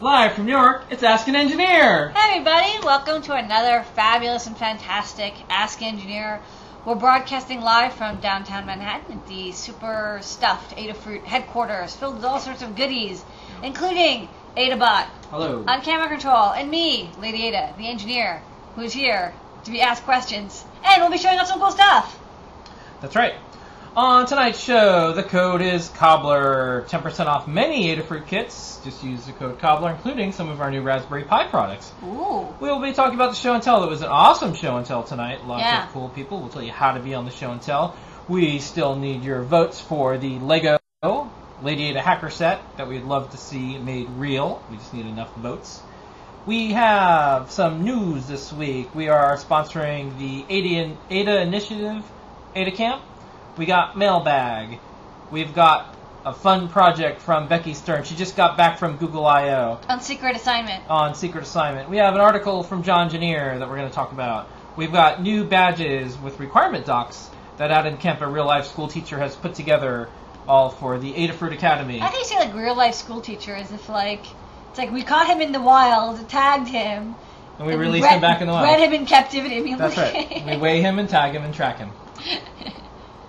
Live from New York, it's Ask an Engineer! Hey everybody, welcome to another fabulous and fantastic Ask Engineer. We're broadcasting live from downtown Manhattan at the super stuffed Adafruit headquarters, filled with all sorts of goodies, including Adabot, Hello. on camera control, and me, Lady Ada, the engineer, who's here to be asked questions, and we'll be showing off some cool stuff. That's right. On tonight's show, the code is Cobbler. 10% off many Adafruit kits. Just use the code Cobbler, including some of our new Raspberry Pi products. Ooh. We will be talking about the show and tell. It was an awesome show and tell tonight. Lots Yeah. of cool people. We'll tell you how to be on the show and tell. We still need your votes for the Lego Lady Ada hacker set that we'd love to see made real. We just need enough votes. We have some news this week. We are sponsoring the Ada Initiative, Ada Camp. We got mailbag. We've got a fun project from Becky Stern. She just got back from Google I.O. On secret assignment. On secret assignment. We have an article from John Janier that we're going to talk about. We've got new badges with requirement docs that Out in Kemp, a real-life school teacher, has put together all for the Adafruit Academy. I think you say like real-life school teacher as if like, it's like we caught him in the wild, tagged him, And we released him back in the wild. Bred him in captivity. I mean, That's right. We weigh him and tag him and track him.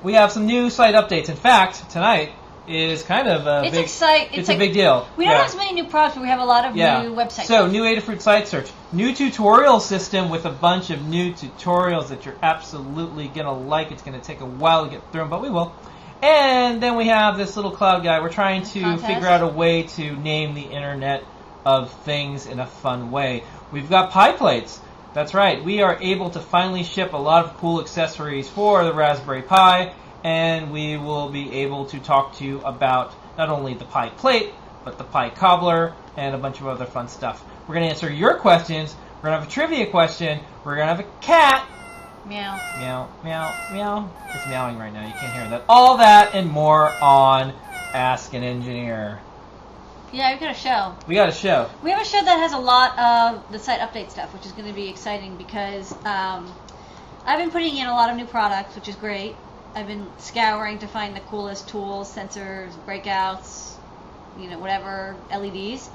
We have some new site updates. In fact, tonight is kind of a It's big... exciting. It's a big deal. We don't have as many new products, but we have a lot of new websites. So, new Adafruit site search. New tutorial system with a bunch of new tutorials that you're absolutely going to like. It's going to take a while to get through them, but we will. And then we have this little cloud guy. We're trying to figure out a way to name the Internet of Things in a fun way. We've got pie plates. That's right. We are able to finally ship a lot of cool accessories for the Raspberry Pi, and we will be able to talk to you about not only the Pi plate, but the Pi cobbler, and a bunch of other fun stuff. We're going to answer your questions. We're going to have a trivia question. We're going to have a cat. Meow. Meow, meow, meow. It's meowing right now. You can't hear that. All that and more on Ask an Engineer. Yeah, we've got a show. We got a show. We have a show that has a lot of the site update stuff, which is going to be exciting because I've been putting in a lot of new products, which is great. I've been scouring to find the coolest tools, sensors, breakouts, whatever, LEDs.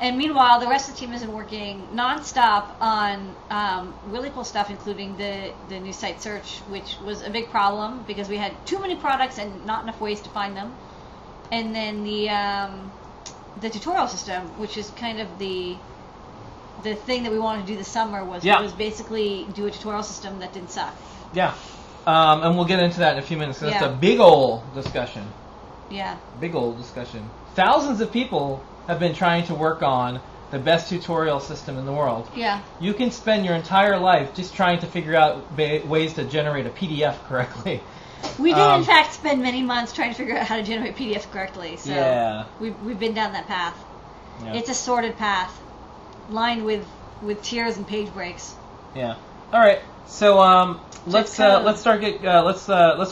And meanwhile, the rest of the team has been working nonstop on really cool stuff, including the new site search, which was a big problem because we had too many products and not enough ways to find them. And then the tutorial system, which is kind of the thing that we wanted to do this summer, was basically do a tutorial system that didn't suck. Yeah. And we'll get into that in a few minutes. That's a big old discussion. Yeah. Big old discussion. Thousands of people have been trying to work on the best tutorial system in the world. Yeah. You can spend your entire life just trying to figure out ways to generate a PDF correctly. We did, in fact, spend many months trying to figure out how to generate PDFs correctly. So we've been down that path. Yeah. It's a sordid path, lined with tears and page breaks. Yeah. All right. So let's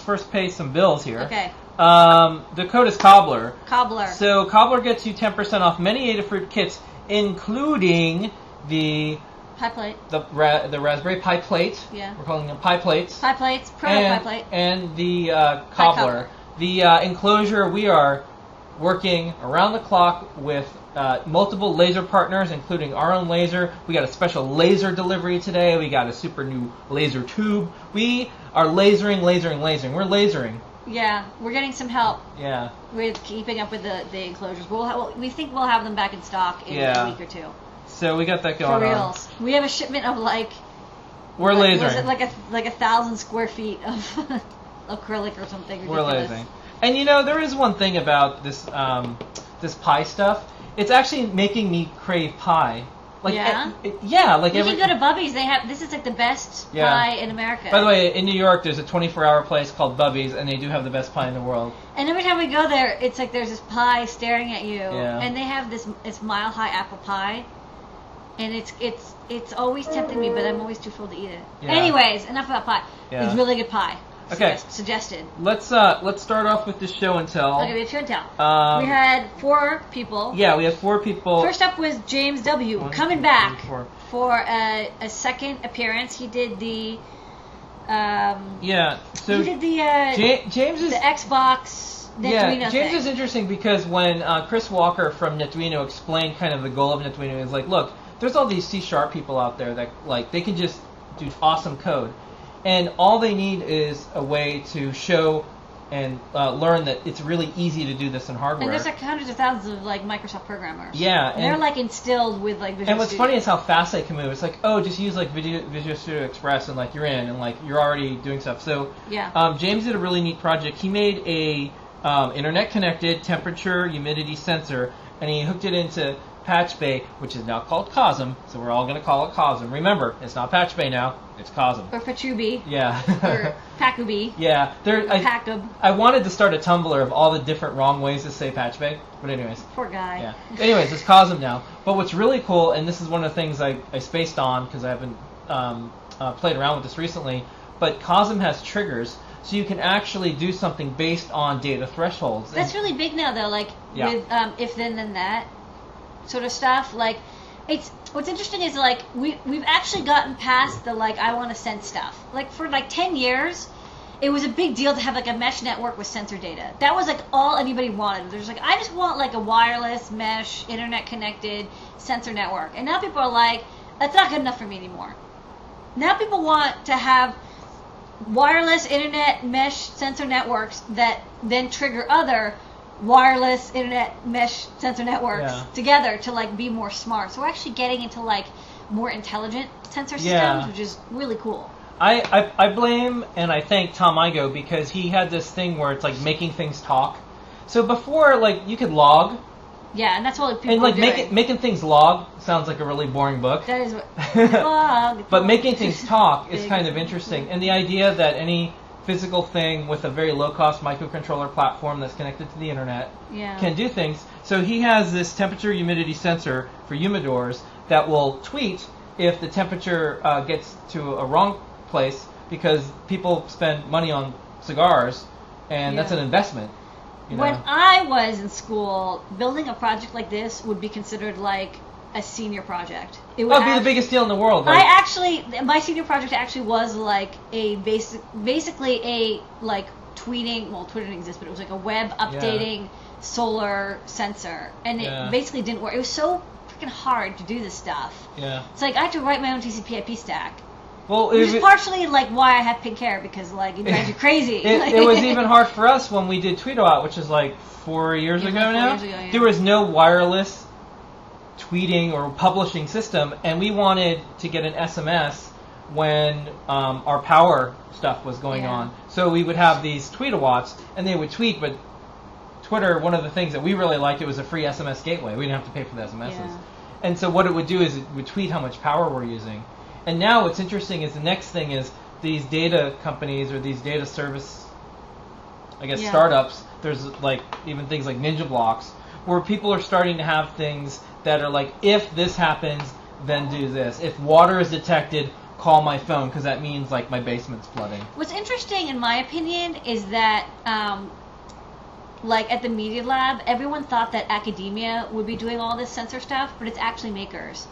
first pay some bills here. Okay. The code is Cobbler. Cobbler. So Cobbler gets you 10% off many Adafruit kits, including the Pi plate. The Raspberry Pi plate. Yeah. We're calling them Pi plates. Pi plates. Pi plate. And the cobbler. The enclosure. We are working around the clock with multiple laser partners, including our own laser. We got a special laser delivery today. We got a super new laser tube. We are lasering. We're lasering. Yeah, we're getting some help. Yeah. With keeping up with the enclosures. We think we'll have them back in stock in a week or two. So we got that going on. For reals. We have a shipment of we're lasering. Was it like 1,000 square feet of acrylic or something ridiculous? We're lasering. And there is one thing about this this pie stuff. It's actually making me crave pie. You can go to Bubby's. This is like the best pie in America. By the way, in New York, there's a 24-hour place called Bubby's, and they do have the best pie in the world. And every time we go there, it's like there's this pie staring at you. Yeah. And they have this mile-high apple pie, and it's always tempting me, but I'm always too full to eat it. Yeah. Anyways, enough about pie. Yeah. It's really good pie. Okay. Suggested. Let's start off with the show and tell. Okay, we have show and tell. We had 4 people. Yeah, we had 4 people. First up was James W. coming back for a second appearance. He did the. So he did the. James is the Xbox Netduino James thing. is interesting because when Chris Walker from Netduino explained kind of the goal of Netduino, he was like, look, there's all these C# people out there that like they can just do awesome code, and all they need is a way to show and learn that it's really easy to do this in hardware. And there's like hundreds of thousands of like Microsoft programmers. Yeah, and they're like instilled with like Visual and what's Studio. funny is how fast they can move. It's like, oh, just use like Visual Studio Express and like you're in and like you're already doing stuff. So yeah. James did a really neat project. He made a internet connected temperature humidity sensor, and he hooked it into Patch Bay, which is now called Cosm. So we're all going to call it Cosm. Remember, it's not Patch Bay now. It's Cosm. Or Pachubi. Yeah. Or Pacubi. Yeah. Pacub. I wanted to start a Tumblr of all the different wrong ways to say Patch Bay. But anyways. Poor guy. Yeah. Anyways, it's Cosm now. But what's really cool, and this is one of the things I spaced on because I haven't played around with this recently, but Cosm has triggers. So you can actually do something based on data thresholds. That's really big now, though. Like with if then that sort of stuff. Like it's what's interesting is like we've actually gotten past the like I want to send stuff. Like for like 10 years, it was a big deal to have like a mesh network with sensor data. That was like all anybody wanted. There's like I just want like a wireless mesh internet connected sensor network. And now people are like that's not good enough for me anymore. Now people want to have wireless internet mesh sensor networks that then trigger other wireless internet mesh sensor networks together to like be more smart. So we're actually getting into like more intelligent sensor systems, which is really cool. I blame and I thank Tom Igoe because he had this thing where it's like making things talk. So before, like you could log. Yeah, and that's what people and like are doing. making things log sounds like a really boring book. That is what log. But making things talk is kind of interesting, and the idea that any physical thing with a very low-cost microcontroller platform that's connected to the internet can do things. So he has this temperature humidity sensor for humidors that will tweet if the temperature gets to a wrong place because people spend money on cigars, and that's an investment. You know? When I was in school, building a project like this would be considered like a senior project. It would be the biggest deal in the world. Like, my senior project actually was like a basically a like tweeting. Well, Twitter didn't exist, but it was like a web updating solar sensor, and it basically didn't work. It was so freaking hard to do this stuff. Yeah, it's like I had to write my own TCP/IP stack. Well, which is partially like why I have pink hair because like it drives you crazy. It was even hard for us when we did Tweet-O-Out, which is like 4 years ago now. There was no wireless tweeting or publishing system, and we wanted to get an SMS when our power stuff was going on. So we would have these Tweet-O-Wats, and they would tweet, but Twitter, one of the things that we really liked, it was a free SMS gateway. We didn't have to pay for the SMSs. Yeah. And so what it would do is it would tweet how much power we're using. And now what's interesting is the next thing is these data companies or these data service, I guess, startups. There's like even things like Ninja Blocks where people are starting to have things that are like, if this happens, then do this. If water is detected, call my phone because that means like my basement's flooding. What's interesting, in my opinion, is that like at the Media Lab, everyone thought that academia would be doing all this sensor stuff, but it's actually makers.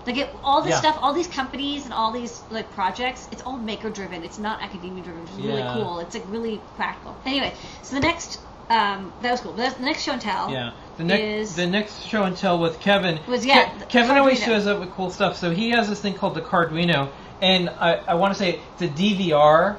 Like all this stuff, all these companies and all these like projects, it's all maker driven. It's not academia driven, which is really cool. It's like really practical. Anyway, so the next that was cool. But the next show and tell. Yeah, the next show and tell with Kevin was Kevin always shows up with cool stuff. So he has this thing called the Arduino, and I want to say it's a DVR,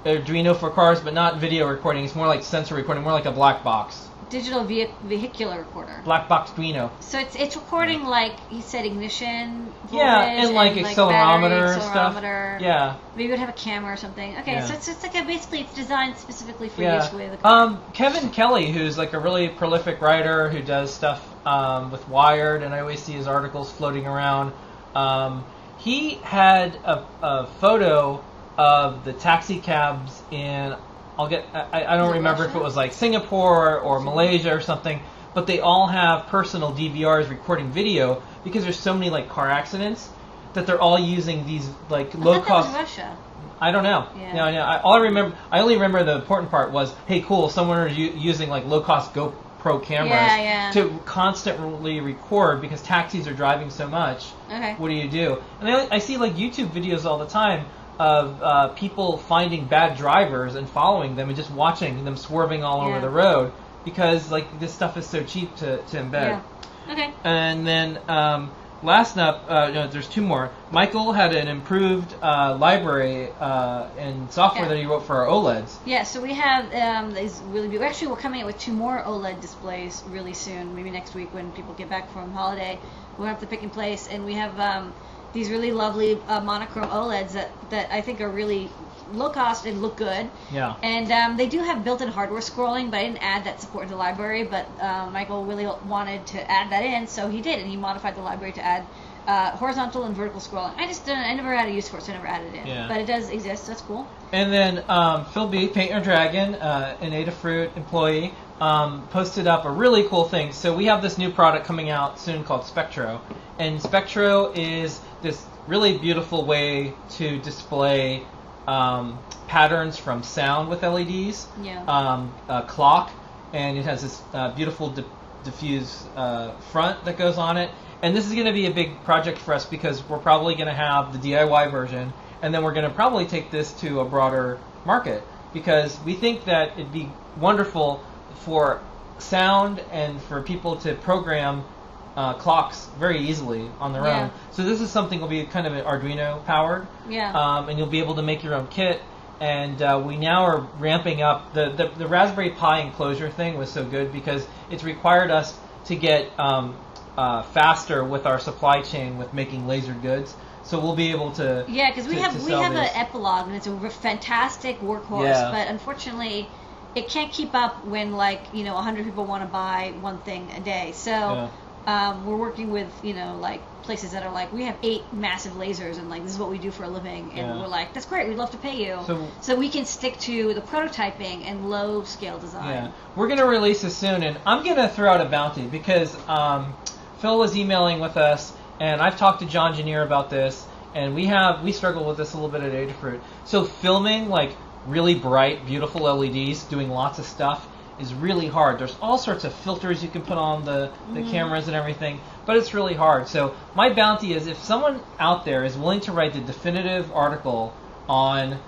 Arduino for cars, but not video recording. It's more like sensor recording, more like a black box. Digital vehicular recorder. Black box Arduino. So it's recording like he said ignition voltage and like accelerometer stuff. Yeah. Maybe it would have a camera or something. Okay, so it's like basically it's designed specifically for use with the car. Kevin Kelly, who's like a really prolific writer who does stuff with Wired, and I always see his articles floating around. He had a photo of the taxi cabs in I don't remember if it was like Singapore or Malaysia or something, but they all have personal DVRs recording video because there's so many like car accidents that they're all using these like low cost. That was Russia. I don't know. Yeah. No. I only remember the important part was, hey, cool, someone is using like low cost GoPro cameras to constantly record because taxis are driving so much. Okay. What do you do? And I see like YouTube videos all the time of people finding bad drivers and following them and just watching them swerving all over the road because like this stuff is so cheap to embed. Yeah. Okay. And then last up, no, there's two more. Michael had an improved library and software that he wrote for our OLEDs. Yeah, so we have these really beautiful. Actually, we're coming out with 2 more OLED displays really soon. Maybe next week when people get back from holiday, we'll have the pick and place, and we have these really lovely monochrome OLEDs that I think are really low cost and look good. Yeah. And they do have built-in hardware scrolling, but I didn't add that support into the library. But Michael really wanted to add that in, so he did, and he modified the library to add horizontal and vertical scrolling. I never had a use for it, so I never added it in. Yeah. But it does exist. So that's cool. And then Phil B, Paint Your Dragon, an Adafruit employee, posted up a really cool thing. So we have this new product coming out soon called Spectro, and Spectro is this really beautiful way to display patterns from sound with LEDs, clock, and it has this beautiful diffuse front that goes on it. And this is going to be a big project for us because we're probably going to have the DIY version, and then we're going to probably take this to a broader market because we think that it'd be wonderful for sound and for people to program clocks very easily on their own. So this is something will be kind of an Arduino powered, and you'll be able to make your own kit. And we now are ramping up. The Raspberry Pi enclosure thing was so good because it's required us to get faster with our supply chain with making laser goods. So we'll be able to because we have an Epilogue, and it's a fantastic workhorse, but unfortunately it can't keep up when 100 people want to buy one thing a day. So we're working with places that are like, we have 8 massive lasers and this is what we do for a living, and we're like, that's great, we'd love to pay you. So we can stick to the prototyping and low scale design. Yeah, we're gonna release this soon, and I'm gonna throw out a bounty because Phil was emailing with us, and I've talked to John Janier about this, and we struggle with this a little bit at Adafruit. So filming really bright, beautiful LEDs, doing lots of stuff is really hard. There's all sorts of filters you can put on the cameras and everything, but it's really hard. So my bounty is if someone out there is willing to write the definitive article on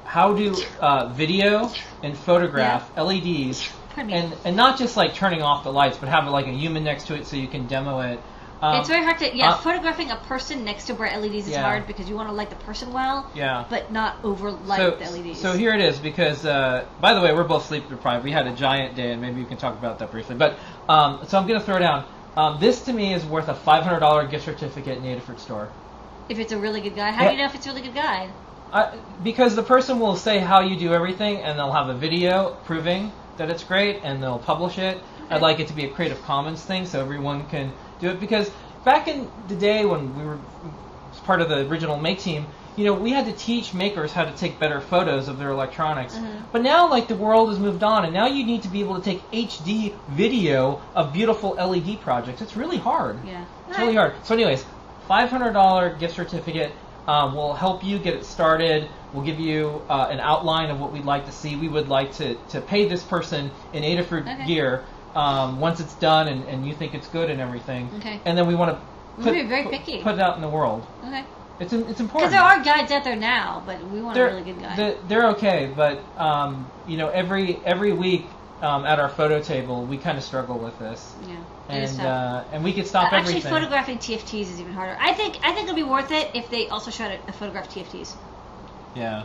how to video and photograph LEDs, and not just turning off the lights, but have a human next to it so you can demo it. It's very hard to, photographing a person next to bright LEDs is hard because you want to light the person well, but not over-light the LEDs. So here it is, because, by the way, we're both sleep deprived. We had a giant day, and maybe you can talk about that briefly. But so I'm going to throw down. This, to me, is worth a $500 gift certificate in the Adafruit store. If it's a really good guide. How do you know if it's a really good guide? Because the person will say how you do everything, and they'll have a video proving that it's great, and they'll publish it. Okay. I'd like it to be a Creative Commons thing so everyone can do it, because back in the day when we were part of the original Make team, we had to teach makers how to take better photos of their electronics. But now, the world has moved on, and now you need to be able to take HD video of beautiful LED projects. It's really hard. Yeah. It's really hard. So anyways, $500 gift certificate will help you get it started. We'll give you an outline of what we'd like to see. We would like to pay this person in Adafruit gear once it's done and you think it's good and everything. Okay. And then we want to put it out in the world. Okay. It's important. Because there are guides out there now, but we want a really good guide. They're okay, but every week at our photo table, we kind of struggle with this. Yeah. And we could stop everything. Actually, photographing TFTs is even harder. I think it'll be worth it if they also showed a photograph TFTs. Yeah.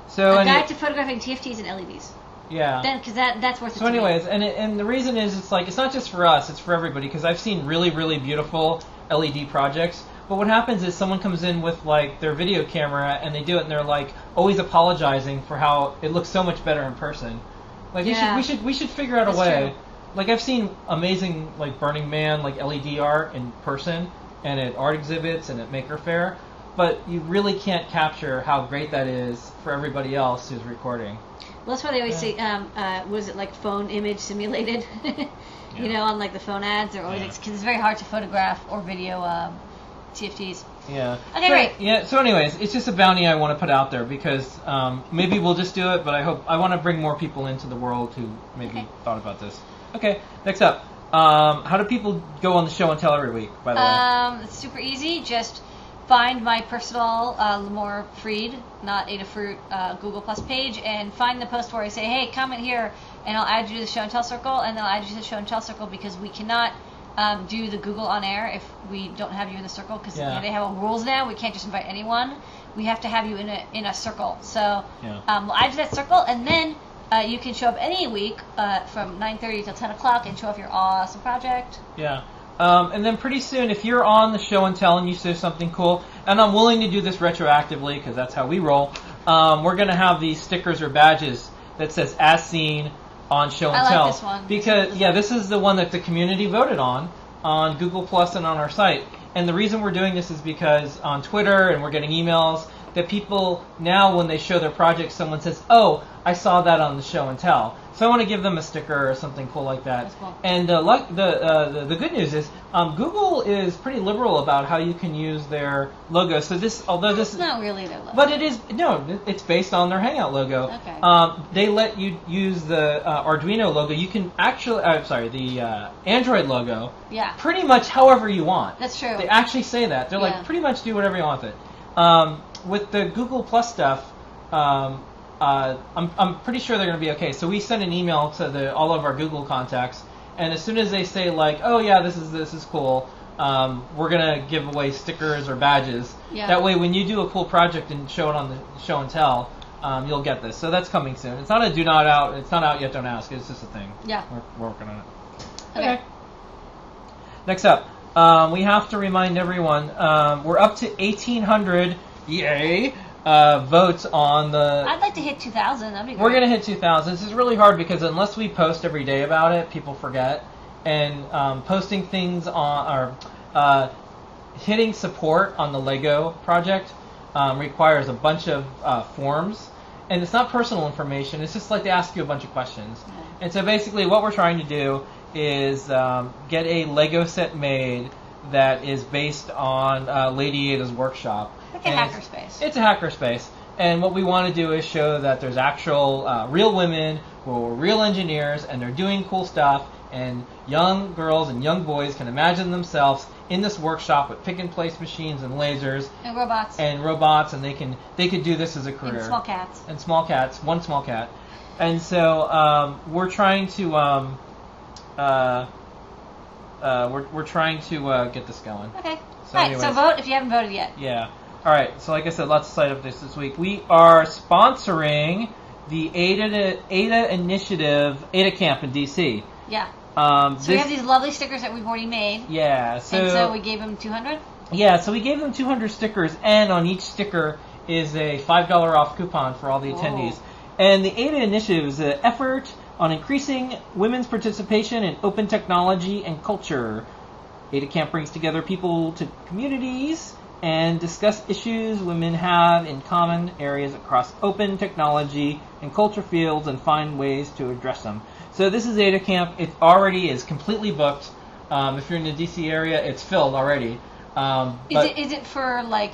So a guide to photographing TFTs and LEDs. Yeah. Then, because that's worth it. So, anyways, and the reason is it's not just for us; it's for everybody. Because I've seen really, really beautiful LED projects. But what happens is someone comes in with their video camera and they do it, and they're always apologizing for how it looks so much better in person. We should figure out a way. True. I've seen amazing Burning Man LED art in person and at art exhibits and at Maker Faire, but you really can't capture how great that is for everybody else who's recording. Well, that's why they always say, was it phone image simulated? On the phone ads, they're always because it's very hard to photograph or video TFTs. Yeah. Okay, great. Yeah. So, anyways, it's just a bounty I want to put out there because maybe we'll just do it, but I want to bring more people into the world who maybe thought about this. Okay. Next up, how do people go on the show and tell every week? By the way, it's super easy. Just find my personal Lamore Freed, not Adafruit, Google Plus page, and find the post where I say, hey, comment here, and I'll add you to the show and tell circle, and then I'll add you to the show and tell circle, because we cannot do the Google on air if we don't have you in the circle, because Yeah. they have rules now. We can't just invite anyone. We have to have you in a circle. So we'll add you to that circle, and then you can show up any week from 9:30 till 10 o'clock and show off your awesome project. Yeah. And then pretty soon, if you're on the show and tell and you say something cool, and I'm willing to do this retroactively because that's how we roll, we're going to have these stickers or badges that says "As Seen" on show and I like tell. this one. Because this is the one that the community voted on Google Plus and on our site. And the reason we're doing this is because on Twitter and we're getting emails that people now, when they show their project, someone says, "Oh, I saw that on the show and tell." So I want to give them a sticker or something cool like that. That's cool. And the good news is Google is pretty liberal about how you can use their logo. So although this It's not really their logo. but it is it's based on their Hangout logo. Okay. They let you use the Arduino logo. You can actually, the Android logo. Yeah. Pretty much however you want. That's true. They actually say that. They're Yeah. like, pretty much do whatever you want with it. With the Google Plus stuff, I'm pretty sure they're going to be okay. So we send an email to all of our Google contacts, and as soon as they say like, "Oh yeah, this is cool," we're going to give away stickers or badges. Yeah. That way, when you do a cool project and show it on the show and tell, you'll get this. So that's coming soon. It's not a do not out. It's not out yet. Don't ask. It's just a thing. Yeah. We're working on it. Okay. Next up, we have to remind everyone we're up to 1,800. Yay! Votes on the. I'd like to hit 2,000. That'd be great. We're gonna hit 2,000. This is really hard because unless we post every day about it, people forget. And posting things on or hitting support on the Lego project requires a bunch of forms, and it's not personal information. It's just like they ask you a bunch of questions. Yeah. And so basically, what we're trying to do is get a Lego set made that is based on Lady Ada's workshop. Like a hackerspace. It's a hackerspace. And what we want to do is show that there's actual real women who are real engineers and they're doing cool stuff, and young girls and young boys can imagine themselves in this workshop with pick-and-place machines and lasers And robots. and they could do this as a career. And small cats. And small cats, one small cat. And so we're trying to we're trying to get this going. Okay. So Alright, so anyways. vote if you haven't voted yet. Yeah. All right. So like I said, lots of site updates this week. We are sponsoring the Ada Initiative, Ada Camp in DC. Yeah. So we have these lovely stickers that we've already made. Yeah. And so we gave them 200? Yeah. So we gave them 200 stickers, and on each sticker is a $5 off coupon for all the attendees. And the Ada Initiative is an effort on increasing women's participation in open technology and culture. Ada Camp brings together people to communities and discuss issues women have in common areas across open technology and culture fields and find ways to address them. So this is Ada Camp. It already is completely booked. If you're in the DC area, it's filled already. Is it for like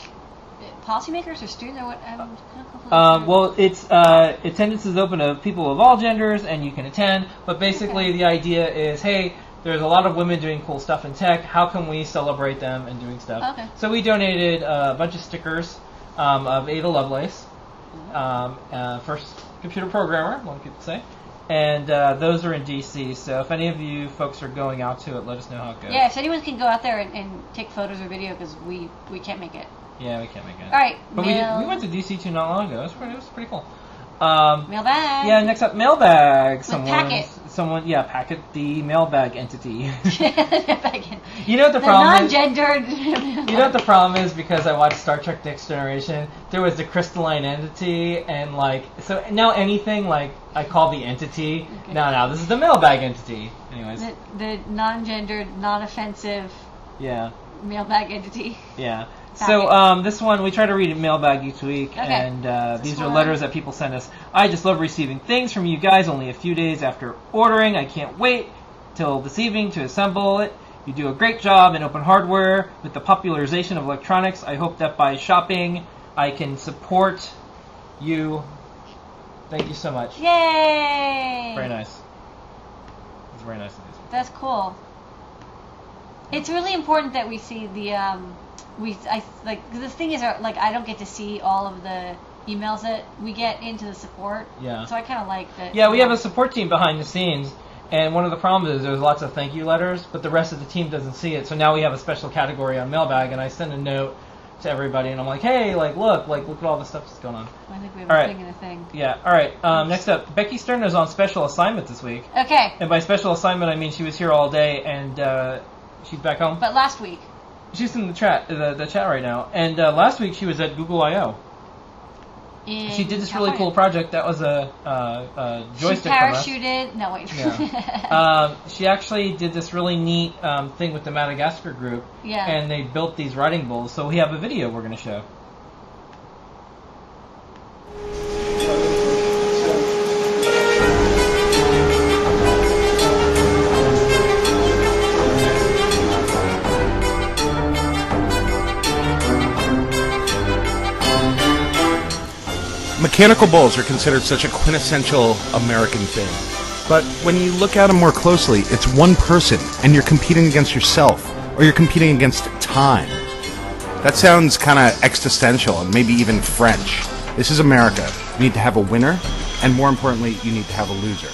policymakers or students or what? Well, it's attendance is open to people of all genders, and you can attend. But basically, the idea is, hey, there's a lot of women doing cool stuff in tech. How can we celebrate them and doing stuff? Okay. So we donated a bunch of stickers of Ada Lovelace, first computer programmer, one could say. And those are in DC. So if any of you folks are going out to it, let us know how it goes. Yeah, if anyone can go out there and take photos or video, because we can't make it. Yeah, we can't make it. All right. But we went to DC too not long ago. It was pretty cool. Mailbag. Yeah, next up, mailbag. Packet. Packet, the mailbag entity. Mailbag. You know what the problem is? Non-gendered. You know what the problem is? Because I watched Star Trek Next Generation, there was the crystalline entity, and so now anything I call the entity. Okay. No, this is the mailbag entity. Anyways. The non-gendered, non-offensive. Yeah. Mailbag entity. Yeah. Packet. So this one, we try to read a mailbag each week, Okay. and these are letters that people send us. I just love receiving things from you guys only a few days after ordering. I can't wait till this evening to assemble it. You do a great job in open hardware with the popularization of electronics. I hope that by shopping, I can support you. Thank you so much. Yay! Very nice. It's very nice of you. That's cool. It's really important that we see the the thing is, like, I don't get to see all of the emails that we get into the support. Yeah. So I kind of like that. Yeah, we have a support team behind the scenes, and one of the problems is there's lots of thank you letters, but the rest of the team doesn't see it. So now we have a special category on Mailbag, and I send a note to everybody, and I'm like, hey, look at all the stuff that's going on. I think we have all a right. thing and a thing. Yeah, all right. Next up, Becky Stern is on special assignment this week. Okay. And by special assignment, I mean she was here all day, and she's back home. But last week. She's in the chat right now. And last week she was at Google I/O. She did this really cool project. That was a joystick. She parachuted. No, wait. Yeah. She actually did this really neat thing with the Madagascar group. Yeah. And they built these riding bulls. So we have a video we're going to show. Mechanical bulls are considered such a quintessential American thing. But when you look at them more closely, it's one person, and you're competing against yourself, or you're competing against time. That sounds kind of existential, and maybe even French. This is America. You need to have a winner, and more importantly, you need to have a loser.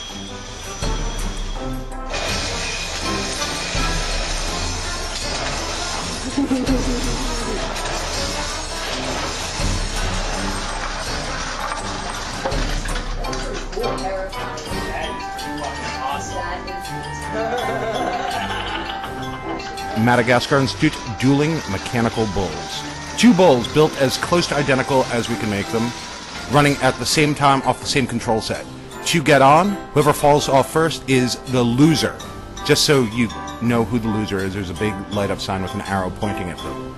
Madagascar Institute dueling mechanical bulls. Two bulls built as close to identical as we can make them, running at the same time off the same control set. To get on, whoever falls off first is the loser. Just so you know who the loser is, there's a big light up sign with an arrow pointing at them.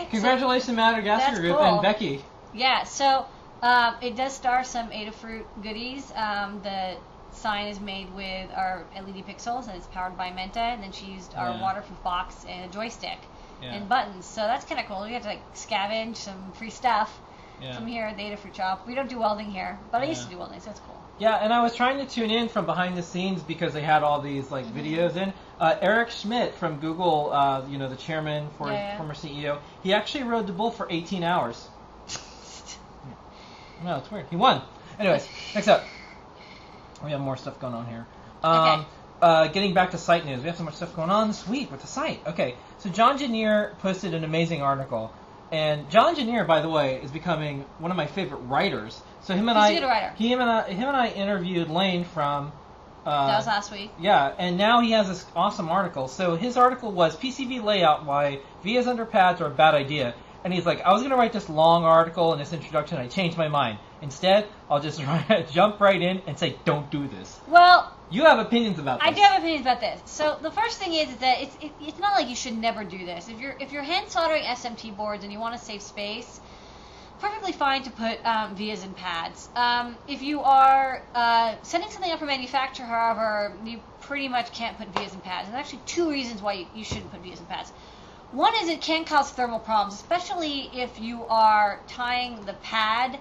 Congratulations, Madagascar Group, cool. and Becky. Yeah, so it does star some Adafruit goodies. The sign is made with our LED pixels, and it's powered by Menta, and then she used our waterproof box and a joystick and buttons. So that's kind of cool. We have to scavenge some free stuff from here at the Adafruit shop. We don't do welding here, but I used to do welding, so that's cool. Yeah, and I was trying to tune in from behind the scenes because they had all these videos in. Eric Schmidt from Google, the chairman, former CEO, he actually rode the bull for 18 hours. No, it's weird. He won. Anyways, next up. We have more stuff going on here. Getting back to site news. We have so much stuff going on this week with the site. Okay, so John Janier posted an amazing article. And John Janier, by the way, is becoming one of my favorite writers. So him and He's a good writer. Him and I interviewed Lane from. That was last week. Yeah, and now he has this awesome article. So his article was PCB layout: why VIAs under pads are a bad idea. And he's like, I was going to write this long article in this introduction. I changed my mind. Instead, I'll just jump right in and say, don't do this. Well, you have opinions about this. I do have opinions about this. So the first thing is that it's not like you should never do this. If you're hand soldering SMT boards and you want to save space, perfectly fine to put vias in pads. If you are sending something up from manufacturer, however, you pretty much can't put vias in pads. There's actually two reasons why you shouldn't put vias in pads. One is it can cause thermal problems, especially if you are tying the pad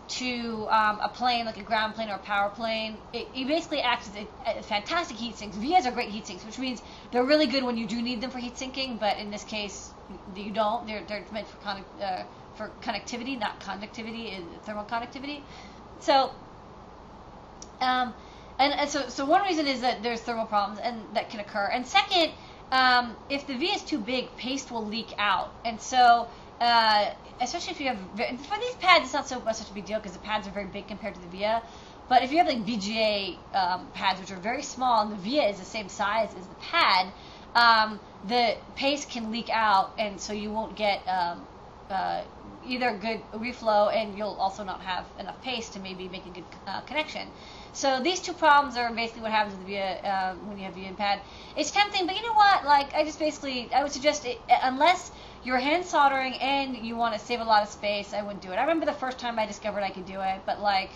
to a plane, like a ground plane or a power plane. It basically acts as a fantastic heat sinks. VIAs are great heat sinks, which means they're really good when you do need them for heat sinking, but in this case, you don't. They're meant for connectivity, not conductivity, and thermal conductivity. So, so one reason is that there's thermal problems and that can occur. And second, if the via is too big, paste will leak out. And so, especially if you have, for these pads, it's not so much such a big deal because the pads are very big compared to the via. But if you have like VGA pads, which are very small, and the via is the same size as the pad, the paste can leak out, and so you won't get either good reflow, and you'll also not have enough paste to maybe make a good connection. So these two problems are basically what happens with the via when you have via and pad. It's tempting, but you know what? Like I would suggest it, unless you're hand soldering and you want to save a lot of space, I wouldn't do it. I remember the first time I discovered I could do it, but like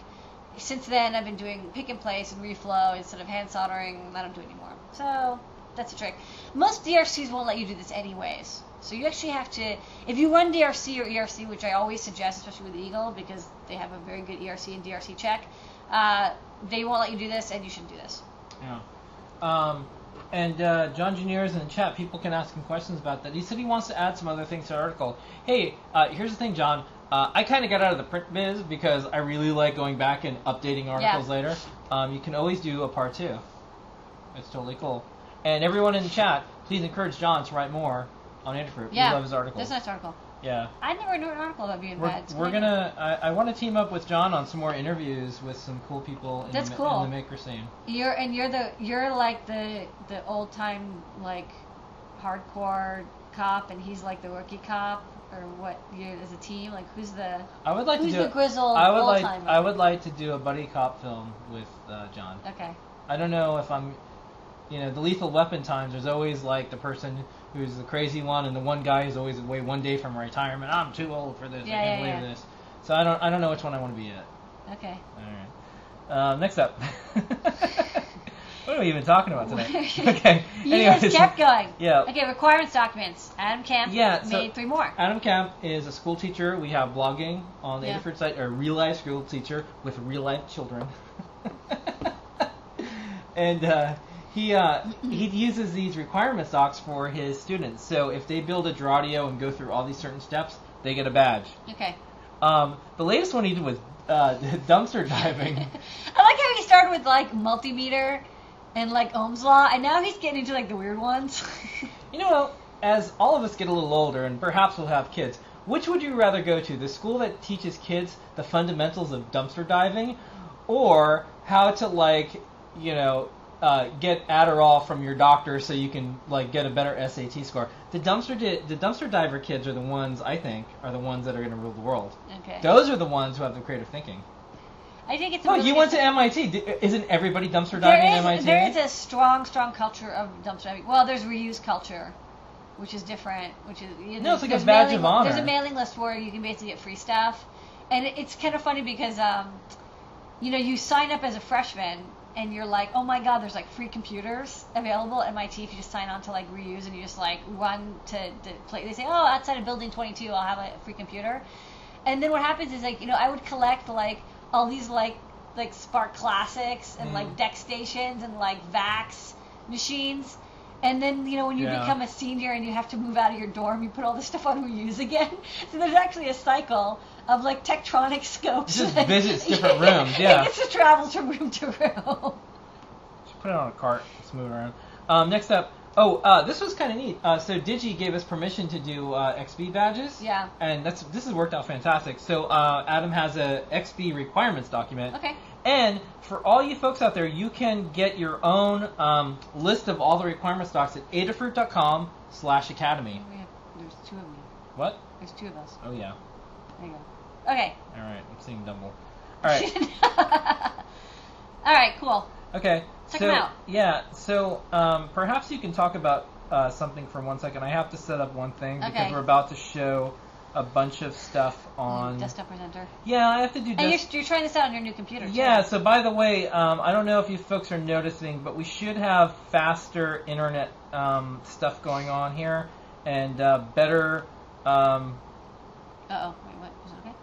since then I've been doing pick and place and reflow instead of hand soldering. I don't do it anymore. So that's a trick. Most DRCs won't let you do this anyways. So you actually have to, if you run DRC or ERC, which I always suggest, especially with Eagle, because they have a very good ERC and DRC check, they won't let you do this, and you shouldn't do this. Yeah. And John Junior is in the chat. People can ask him questions about that. He said he wants to add some other things to the article. Hey, here's the thing, John. I kind of got out of the print biz because I really like going back and updating articles later. You can always do a part 2. It's totally cool. And everyone in the chat, please encourage John to write more on Adafruit. Yeah, we love his articles. That's a nice article. Yeah. I never knew an article about being bad. We're gonna. I want to team up with John on some more interviews with some cool people in, in the maker scene. You're like the old time like hardcore cop, and he's like the rookie cop, or what? You as a team, like who's the? I would like who's to do the grizzled old timer? I would like to do a buddy cop film with John. Okay. I don't know if I'm. The Lethal Weapon times. There's always like the person who's the crazy one, and the one guy who's always away one day from retirement. I'm too old for this. I can't believe this. So I don't know which one I want to be yet. Okay. All right. Next up. What are we even talking about today? Okay. You just kept going. Yeah. Okay. Requirements documents. Adam Camp made 3 more. Adam Camp is a school teacher. We have blogging on the Adafruit site. A real life school teacher with real life children. And. He uses these requirements docs for his students. So if they build a Dradio and go through all these certain steps, they get a badge. Okay. The latest one he did was dumpster diving. I like how he started with like multimeter and like Ohm's law, and now he's getting into like the weird ones. As all of us get a little older, and perhaps we'll have kids, which would you rather go to? The school that teaches kids the fundamentals of dumpster diving, or how to get Adderall from your doctor so you can get a better SAT score. The dumpster diver kids are the ones I think are the ones that are going to rule the world. Okay. Those are the ones who have the creative thinking. I think it's. You went to MIT. Isn't everybody dumpster diving at MIT? There is a strong culture of dumpster diving. Well, there's reuse culture, which is different. Which is no, it's like a badge of honor. There's a mailing list where you can basically get free stuff, and it's kind of funny because you sign up as a freshman. And you're like, oh my God, there's like free computers available at MIT if you just sign on to reuse, and you just run to play. They say, oh, outside of building 22, I'll have a free computer. And then what happens is I would collect all these Spark Classics and DEC stations and VAX machines. And then when you become a senior and you have to move out of your dorm, you put all this stuff on reuse again. So there's actually a cycle of Tektronix scopes. Just visits different rooms, yeah. It gets to travel from room to room. Just put it on a cart, just move it around. Next up, this was kind of neat. So Digi gave us permission to do XP badges. Yeah. And this has worked out fantastic. So Adam has a XP requirements document. Okay. And for all you folks out there, you can get your own list of all the requirements docs at adafruit.com/academy. There's 2 of me. What? There's 2 of us. Oh, yeah. There you go. Okay. All right, I'm seeing double. All right. All right, cool. Okay. Check them out. Yeah, so perhaps you can talk about something for 1 second. I have to set up one thing because we're about to show a bunch of stuff on desktop presenter. Yeah, I have to do. And you're trying this out on your new computer. Yeah. Too. So by the way, I don't know if you folks are noticing, but we should have faster internet stuff going on here, and better. Uh-oh. Wait, what? Is it okay?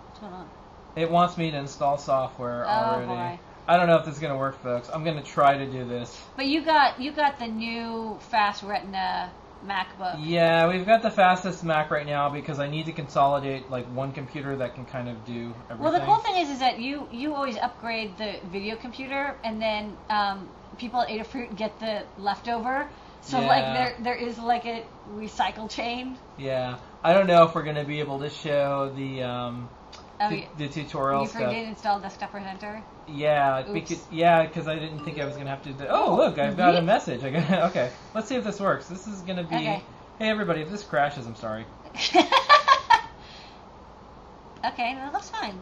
What's going on? It wants me to install software already. Boy. I don't know if this is gonna work, folks. I'm gonna try to do this. But you got the new fast Retina MacBook. Yeah, we've got the fastest Mac right now because I need to consolidate like one computer that can kind of do everything. Well, the cool thing is that you always upgrade the video computer, and then people at Adafruit get the leftover. So like there is like a recycle chain. Yeah, I don't know if we're gonna be able to show the tutorial you stuff. forget to install Desktop Presenter. Yeah, because I didn't think I was gonna have to do that. Oh, look, I've got a message. Okay, let's see if this works. This is gonna be. Okay. Hey everybody, if this crashes, I'm sorry. Okay, no, that's fine.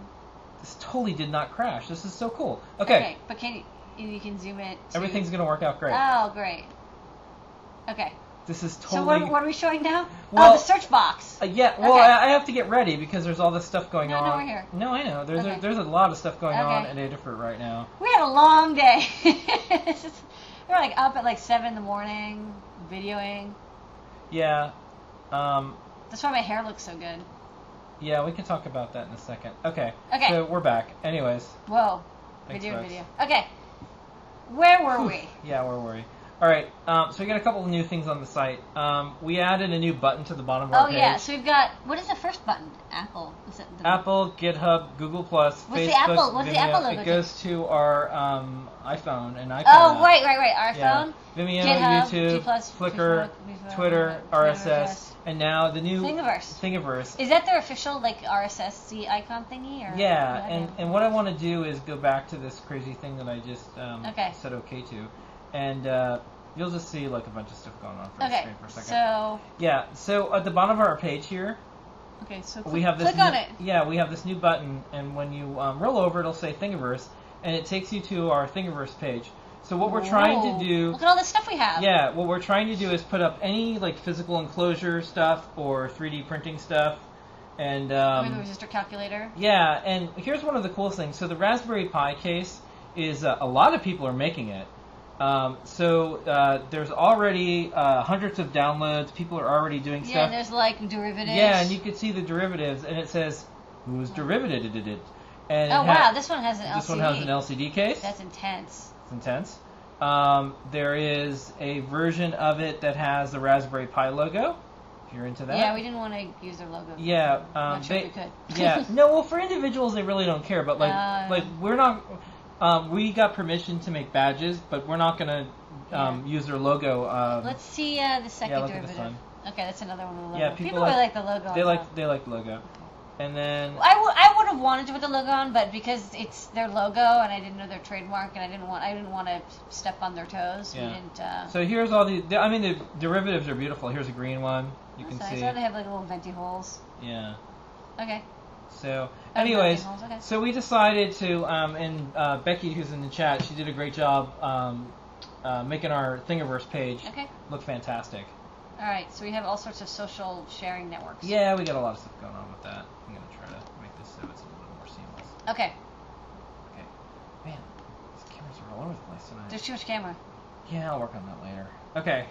This totally did not crash. This is so cool. Okay, but you can zoom it. Everything's gonna work out great. Oh, great. Okay. This is totally. So what are we showing now? Well, the search box. Yeah. Well, okay. I have to get ready because there's all this stuff going on. No, we're here. No, I know. There's a lot of stuff going on Okay. at Adafruit right now. We had a long day. We're like up at like 7 in the morning, videoing. Yeah. That's why my hair looks so good. Yeah, we can talk about that in a second. Okay. Okay. So we're back. Anyways. Whoa. Thanks, Video. folks. Okay. Where were we? Yeah, where were we? All right. So we got a couple of new things on the site. We added a new button to the bottom of our page. Oh yeah. So we've got, what is the first button? Apple. Is it Apple, GitHub, Google Plus, Facebook, the Apple? What's Vimeo. the Apple logo? It goes to our iPhone and iPad. Oh, right. Our phone. Vimeo, GitHub, YouTube, G+, Flickr, Facebook, Twitter, RSS, and now the new Thingiverse. Is that their official like RSS icon thingy? Or yeah, and what I want to do is go back to this crazy thing that I just said okay to, and you'll just see like a bunch of stuff going on for the screen for a second. So yeah, so at the bottom of our page here. Okay, so we have this click on it. Yeah, we have this new button, and when you roll over, it'll say Thingiverse, and it takes you to our Thingiverse page. So what we're trying to do... Look at all the stuff we have. Yeah, what we're trying to do is put up any like physical enclosure stuff or 3D printing stuff, and... the resistor calculator. Yeah, and here's one of the coolest things. So the Raspberry Pi case is... a lot of people are making it. So there's already hundreds of downloads. People are already doing stuff. Yeah, and there's like derivatives. Yeah, and you can see the derivatives, and it says who's derivated it. And wow, this one has an LCD. This one has an LCD case. That's intense. It's intense. There is a version of it that has the Raspberry Pi logo. If you're into that. Yeah, we didn't want to use their logo. Yeah, not sure we could. Yeah, no. Well, for individuals, they really don't care. But like we're not. We got permission to make badges, but we're not going to use their logo. Let's see the second look derivative. At this one. Okay, that's another one with the logo. Yeah, people really like the logo. They like the logo. Okay. And then I would have wanted to put the logo on, but because it's their logo and I didn't know their trademark and I didn't want to step on their toes. Yeah. We didn't. So here's all the derivatives are beautiful. Here's a green one. You can see. So they have like little venti holes. Yeah. Okay. So, anyways, so we decided to, and Becky, who's in the chat, she did a great job making our Thingiverse page look fantastic. All right, so we have all sorts of social sharing networks. Yeah, we got a lot of stuff going on with that. I'm going to try to make this so it's a little bit more seamless. Okay. Okay. Man, these cameras are all over the place tonight. There's too much camera. Yeah, I'll work on that later. Okay.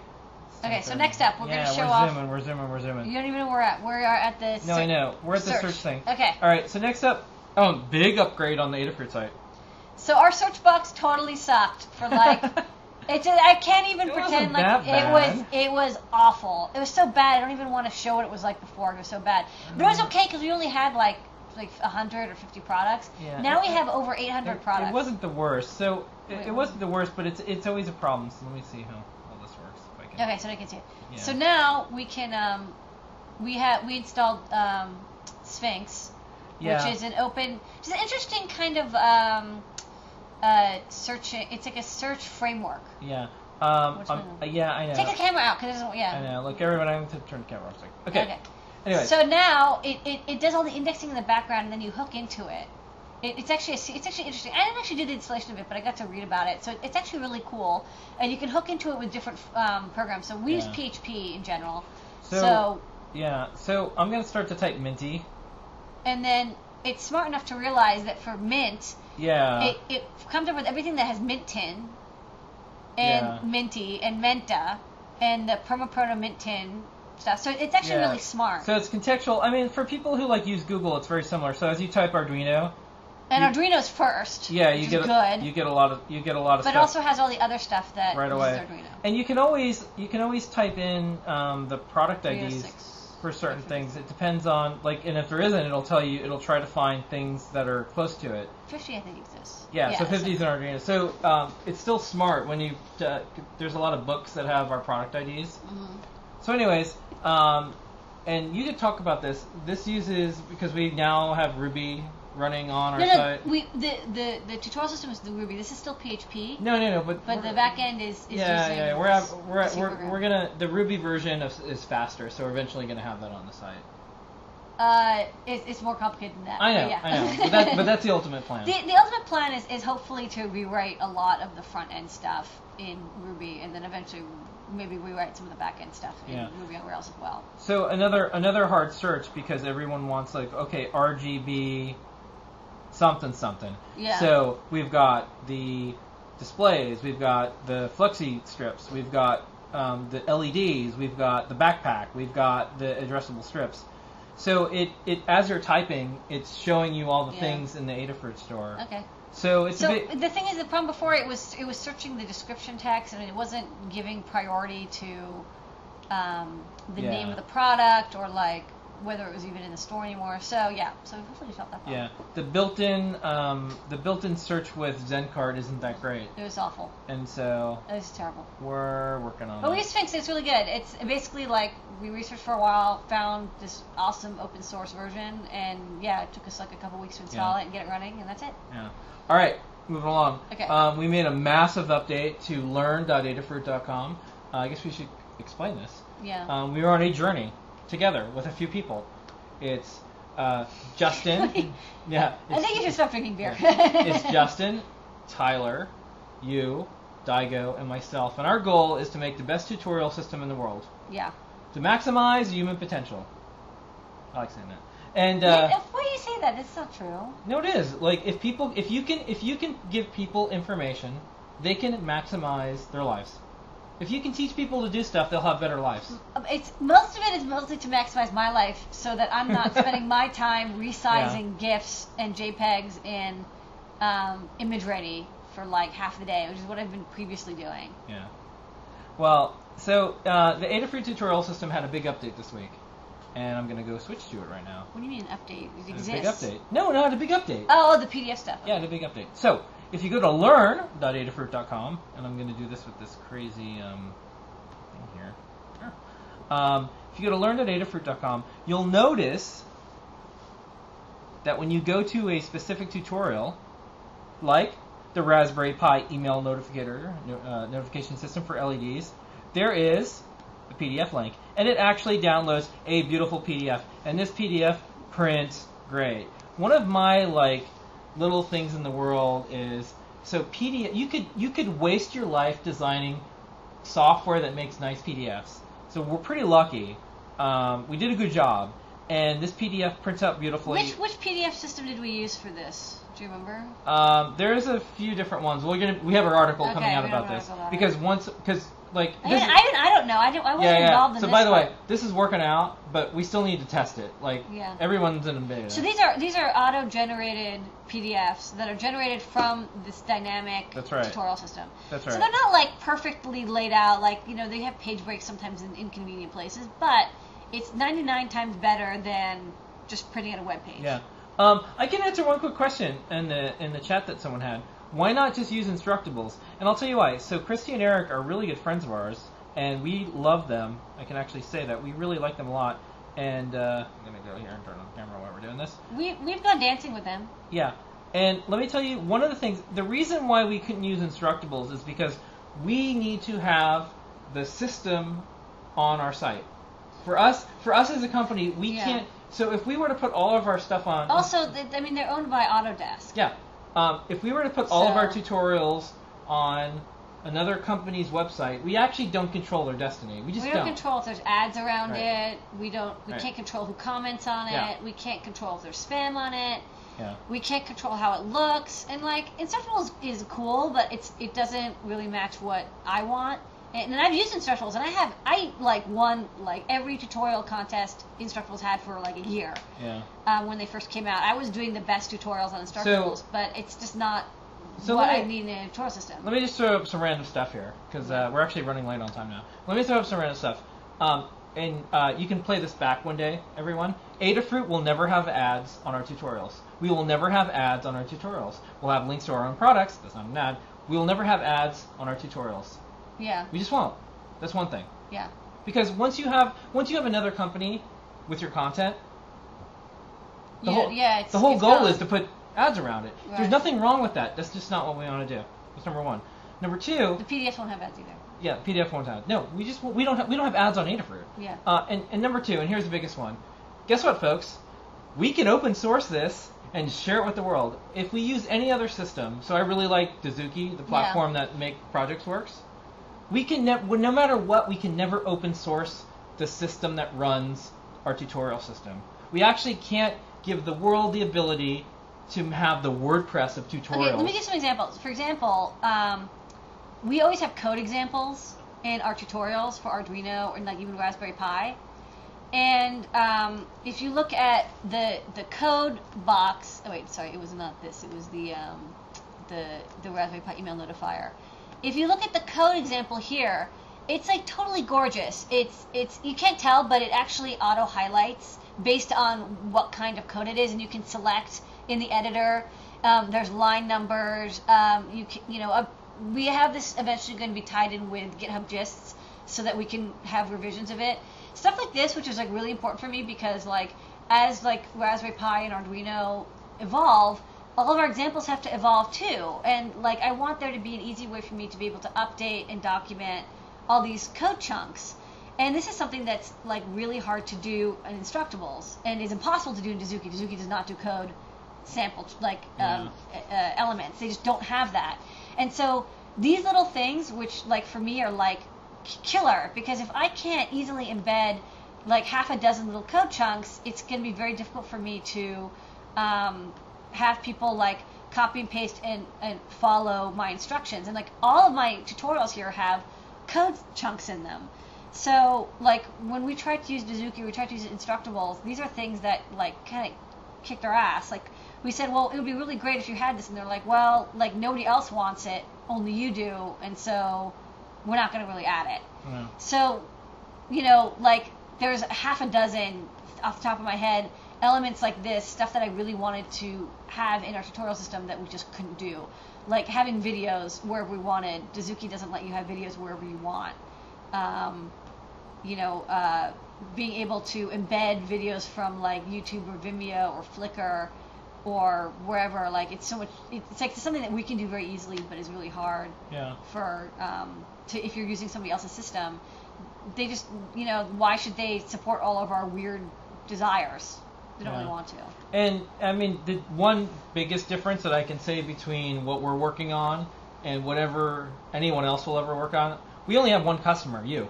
Okay, so next up, we're going to show off. Yeah, we're zooming. You don't even know where we're at. We are at the No, I know. We're at the search thing. Okay. All right, so next up, big upgrade on the Adafruit site. So our search box totally sucked for like... I can't even pretend like it was awful. It was so bad. I don't even want to show what it was like before. It was so bad. But it was okay because we only had like 100 or 50 products. Yeah, now we have over 800 products. It wasn't the worst. So it wasn't the worst, but it's always a problem. So let me see how all this works. If I can. Okay, so I can see it. Yeah. So now we can we installed Sphinx, which is an open. It's an interesting kind of searching. It's like a search framework. Yeah. Yeah, I know. Take the camera out because it doesn't. Yeah. I know. Look, everybody, I'm going to turn the camera off. Okay. Anyway. So now it does all the indexing in the background, and then you hook into it. It's actually interesting. I didn't actually do the installation of it, but I got to read about it. So it's actually really cool, and you can hook into it with different programs. So we use PHP in general. So Yeah, so I'm going to start to type Minty. And then it's smart enough to realize that for Mint, Yeah. it comes up with everything that has Mint tin, and Yeah. Minty, and Menta, and the Permaproto Mint tin stuff. So it's actually really smart. So it's contextual. I mean, for people who like use Google, it's very similar. So as you type Arduino, and Arduino's first. yeah, which you is get good. you get a lot of But stuff it also has all the other stuff that right uses away. Arduino. And you can always type in the product IDs 306. for certain things. It depends on and if there isn't, it'll try to find things that are close to it. 50 I think exists. Yeah, so 50 is an Arduino. So it's still smart when you there's a lot of books that have our product IDs. Mm-hmm. So anyways, and you could talk about this. This uses because we now have Ruby running on our site. The tutorial system is the Ruby. This is still PHP. No, but the back end is yeah. using We're gonna the Ruby version is faster, so we're eventually gonna have that on the site. It's more complicated than that. I know, but that's the ultimate plan. The ultimate plan is hopefully to rewrite a lot of the front end stuff in Ruby, and then eventually maybe rewrite some of the back end stuff in Ruby on Rails as well. So another hard search because everyone wants RGB something. Yeah. So we've got the displays, we've got the flexi strips, we've got the LEDs, we've got the backpack, we've got the addressable strips. So it as you're typing, it's showing you all the things in the Adafruit store. Okay. So the thing is, the problem before it was searching the description text, and it wasn't giving priority to the name of the product or whether it was even in the store anymore. So hopefully you felt that problem. Yeah, the built-in search with ZenCard isn't that great. It was awful. And so it was terrible. We're working on it. But we just fixed it. It's really good. It's basically we researched for a while, found this awesome open source version, and it took us a couple weeks to install it and get it running, and that's it. Yeah. All right, moving along. Okay. We made a massive update to learn.adafruit.com. I guess we should explain this. Yeah. We were on a journey together with a few people. It's Justin. Yeah. I think you should stop drinking beer. It's Justin, Tyler, you, Daigo, and myself. And our goal is to make the best tutorial system in the world. Yeah. To maximize human potential. I like saying that. And why do you say that? It's not true. no, it is. If you can give people information, they can maximize their lives. If you can teach people to do stuff, they'll have better lives. Most of it is mostly to maximize my life, so that I'm not spending my time resizing GIFs and JPEGs in image ready for half the day, which is what I've been previously doing. Yeah. Well, so the Adafruit tutorial system had a big update this week, and I'm going to go switch to it right now. What do you mean an update? It exists. A big update. No, not a big update. Oh, the PDF stuff. Yeah, the big update. So, if you go to learn.adafruit.com, and I'm going to do this with this crazy thing here. If you go to learn.adafruit.com, you'll notice that when you go to a specific tutorial, like the Raspberry Pi email notification system for LEDs, there is a PDF link, and it actually downloads a beautiful PDF, and this PDF prints great. One of my little things in the world is PDF. You could waste your life designing software that makes nice PDFs. So we're pretty lucky. We did a good job, and this PDF prints out beautifully. Which PDF system did we use for this? Do you remember? There's a few different ones. We have an article coming out about this because I don't know. I wasn't involved in this. So by the way, this is working out, but we still need to test it. Everyone's in a beta. So these are auto-generated PDFs that are generated from this dynamic tutorial system. That's right. So they're not perfectly laid out. They have page breaks sometimes in inconvenient places, but it's 99 times better than just printing out a web page. Yeah. I can answer one quick question in the chat that someone had. Why not just use Instructables? And I'll tell you why. So Christy and Eric are really good friends of ours, and we love them. I can actually say that. We really like them a lot. And I'm going to go here and turn on the camera while we're doing this. We've gone dancing with them. Yeah. And let me tell you, one of the things, the reason why we couldn't use Instructables is because we need to have the system on our site. For us as a company, we can't. So if we were to put all of our stuff on... Also, they're owned by Autodesk. Yeah. If we were to put all of our tutorials on another company's website, we actually don't control their destiny. We just don't control if there's ads around Right. it. We can't control who comments on it. Yeah. We can't control if there's spam on it. Yeah. We can't control how it looks. And like Instructables is cool, but it doesn't really match what I want. And I've used Instructables, and I won like every tutorial contest Instructables had for like a year. Yeah. When they first came out, I was doing the best tutorials on Instructables, but it's just not what I need in a tutorial system. Let me just throw up some random stuff here, because we're actually running late on time now. Let me throw up some random stuff. And you can play this back one day, everyone. Adafruit will never have ads on our tutorials. We will never have ads on our tutorials. We'll have links to our own products. That's not an ad. We will never have ads on our tutorials. Yeah. We just won't. That's one thing. Yeah. Because once you have another company with your content, the whole goal is to put ads around it. Right. There's nothing wrong with that. That's just not what we want to do. That's number one. Number two. The PDF won't have ads either. Yeah, PDF won't have. No, we don't have ads on Adafruit. Yeah. And number two, and here's the biggest one. Guess what, folks? We can open source this and share it with the world. If we use any other system, so I really like Dazuki, the platform that make projects works. We can no matter what, we can never open source the system that runs our tutorial system. We actually can't give the world the ability to have the WordPress of tutorials. Okay, let me give some examples. For example, we always have code examples in our tutorials for Arduino and like even Raspberry Pi. And if you look at the code box, oh wait, sorry, it was not this. It was the Raspberry Pi email notifier. If you look at the code example here, it's like totally gorgeous. It's you can't tell, but it actually auto highlights based on what kind of code it is, and you can select in the editor. There's line numbers. We have this eventually going to be tied in with GitHub gists so that we can have revisions of it. Stuff like this, which is like really important for me because like as like Raspberry Pi and Arduino evolve, all of our examples have to evolve too. And like I want there to be an easy way for me to be able to update and document all these code chunks. And this is something that's like really hard to do in Instructables and is impossible to do in Dazuki. Dazuki does not do code sample elements. They just don't have that. And so these little things, which like for me are like killer, because if I can't easily embed like half a dozen little code chunks, it's going to be very difficult for me to have people like copy and paste and follow my instructions. And like all of my tutorials here have code chunks in them. So like when we tried to use Dazuki, we tried to use Instructables, these are things that like kind of kicked our ass. Like we said, well, it would be really great if you had this, and they're like, well, like nobody else wants it, only you do, and so we're not going to really add it. Yeah. So, like there's half a dozen off the top of my head elements like this, stuff that I really wanted to have in our tutorial system that we just couldn't do. Like having videos wherever we wanted. Dazuki doesn't let you have videos wherever you want. Being able to embed videos from like YouTube or Vimeo or Flickr or wherever, like it's like something that we can do very easily, but is really hard for if you're using somebody else's system. They just, why should they support all of our weird desires? They don't really want to. And I mean, the one biggest difference that I can say between what we're working on and whatever anyone else will ever work on, we only have one customer, you.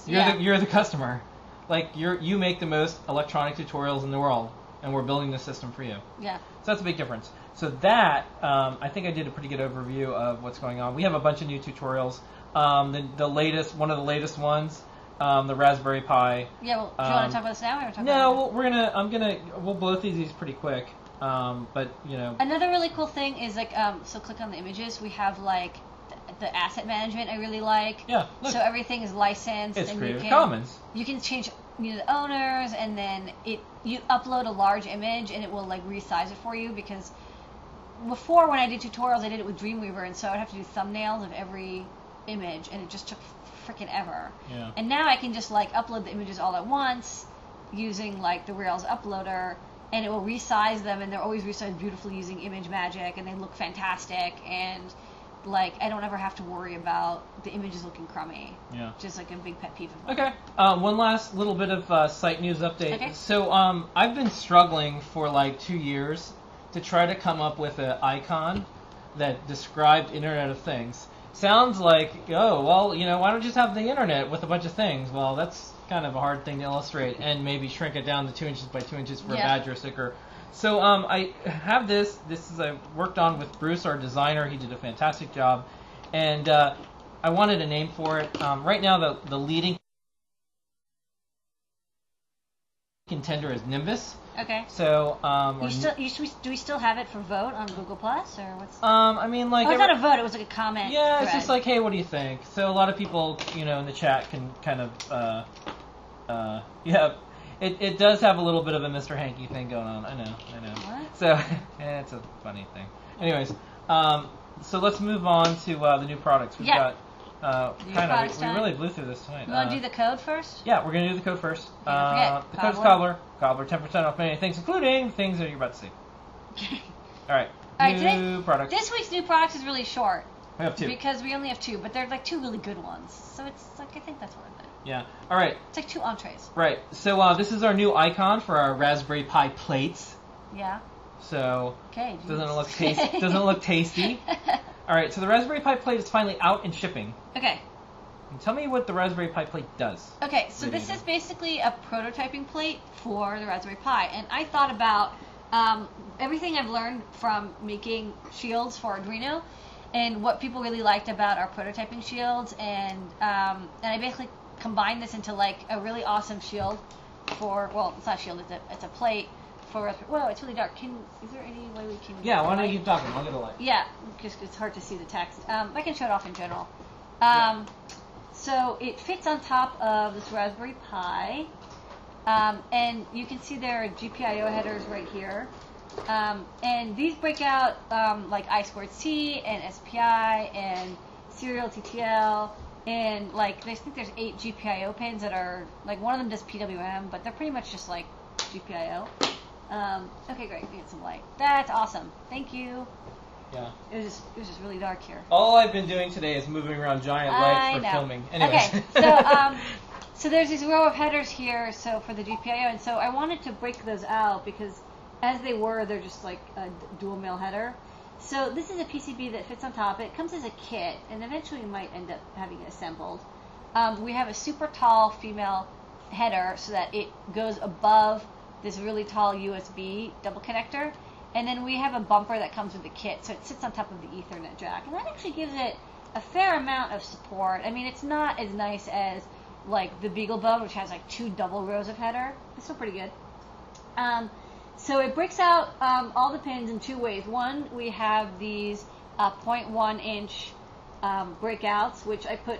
You're the customer. Like you make the most electronic tutorials in the world, and we're building the system for you. Yeah. So that's a big difference. So that I think I did a pretty good overview of what's going on. We have a bunch of new tutorials. The latest, one of the latest ones, the Raspberry Pi. Yeah. Well, do you want to talk about this now? We'll blow through these pretty quick. But Another really cool thing is like so click on the images. We have like the asset management I really like. Yeah. Look. So everything is licensed. It's and Creative Commons. You can change the owners, and then you upload a large image, and it will like resize it for you. Because before, when I did tutorials, I did it with Dreamweaver, and so I'd have to do thumbnails of every image, and it just took freaking ever. Yeah. And now I can just like upload the images all at once using like the Rails uploader, and it will resize them, and they're always resized beautifully using image magic, and they look fantastic, and like I don't ever have to worry about the images looking crummy. Yeah. Just like a big pet peeve of mine. Okay. One last little bit of site news update. Okay. So I've been struggling for like 2 years to try to come up with an icon that described Internet of Things. sounds like, oh, well, you know, why don't you just have the internet with a bunch of things? Well, that's kind of a hard thing to illustrate, and maybe shrink it down to 2 inches by 2 inches for a badger sticker. So I have this. This is I worked on with Bruce, our designer. He did a fantastic job, and I wanted a name for it. Right now, the leading contender is Nimbus. Okay. So do we still have it for vote on Google Plus or what's? I mean, like, it's not a vote. It was like a comment. Yeah, thread. it's just like, hey, what do you think? So a lot of people, you know, in the chat can kind of, yeah, it does have a little bit of a Mr. Hanky thing going on. I know. What? So it's a funny thing. Anyways, so let's move on to the new products. We've got we really blew through this tonight. You want to do the code first? Yeah, we're gonna do the code first. Okay, the code's Cobbler. Cobbler, 10% off many things, including things that you're about to see. All right. New products. This week's new products is really short. We have 2 because we only have 2, but they're like 2 really good ones. So it's like I think that's worth it. Yeah. All right. It's like 2 entrees. Right. So this is our new icon for our Raspberry Pi plates. Yeah. So okay. Doesn't it look tasty? All right. So the Raspberry Pi plate is finally out and shipping. Okay. And tell me what the Raspberry Pi plate does. Okay. So this is basically a prototyping plate for the Raspberry Pi, and I thought about everything I've learned from making shields for Arduino, and what people really liked about our prototyping shields, and I basically combined this into like a really awesome shield for, well, it's not a shield, it's a plate for, whoa, it's really dark. Is there any way we can? Yeah, why don't you keep talking? I'll get a light. Yeah, because it's hard to see the text. I can show it off in general. So it fits on top of this Raspberry Pi, and you can see there are GPIO headers right here. And these break out like I2C and SPI and serial TTL, and like I think there's 8 GPIO pins that are like, one of them does PWM, but they're pretty much just like GPIO. Okay, great. We get some light. That's awesome. Thank you. Yeah. It was just really dark here. All I've been doing today is moving around giant lights for filming. Anyways. Okay, so so there's this row of headers here, so for the GPIO, and so I wanted to break those out because as they were, they're just like a dual male header. So this is a PCB that fits on top. It comes as a kit, and eventually we might end up having it assembled. We have a super tall female header so that it goes above this really tall USB double connector. And then we have a bumper that comes with the kit, so it sits on top of the Ethernet jack. And that actually gives it a fair amount of support. I mean, it's not as nice as like the BeagleBone, which has like 2 double rows of header. It's still pretty good. So it breaks out all the pins in 2 ways. One, we have these 0.1 inch breakouts, which I put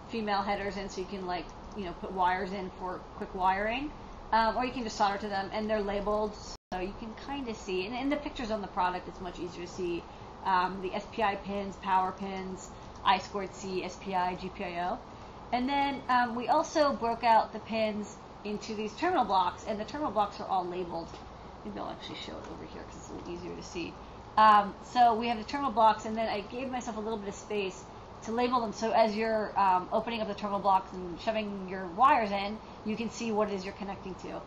female headers in, so you can like, you know, put wires in for quick wiring, or you can just solder to them, and they're labeled, so you can kind of see. And in the pictures on the product, it's much easier to see the SPI pins, power pins, I2C, SPI, GPIO. And then we also broke out the pins into these terminal blocks, and the terminal blocks are all labeled. Maybe I'll actually show it over here because it's a little easier to see. So we have the terminal blocks, and then I gave myself a little bit of space to label them, so as you're opening up the terminal blocks and shoving your wires in, you can see what it is you're connecting to.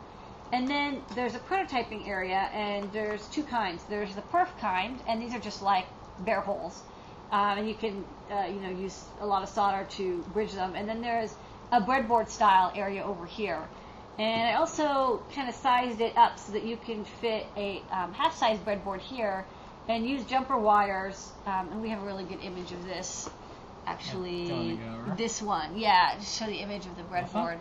And then there's a prototyping area, and there's 2 kinds. There's the perf kind, and these are just like bare holes, and you can you know, use a lot of solder to bridge them. And then there's a breadboard style area over here. And I also kind of sized it up so that you can fit a half-size breadboard here and use jumper wires. And we have a really good image of this, actually. This one, yeah, just show the image of the breadboard.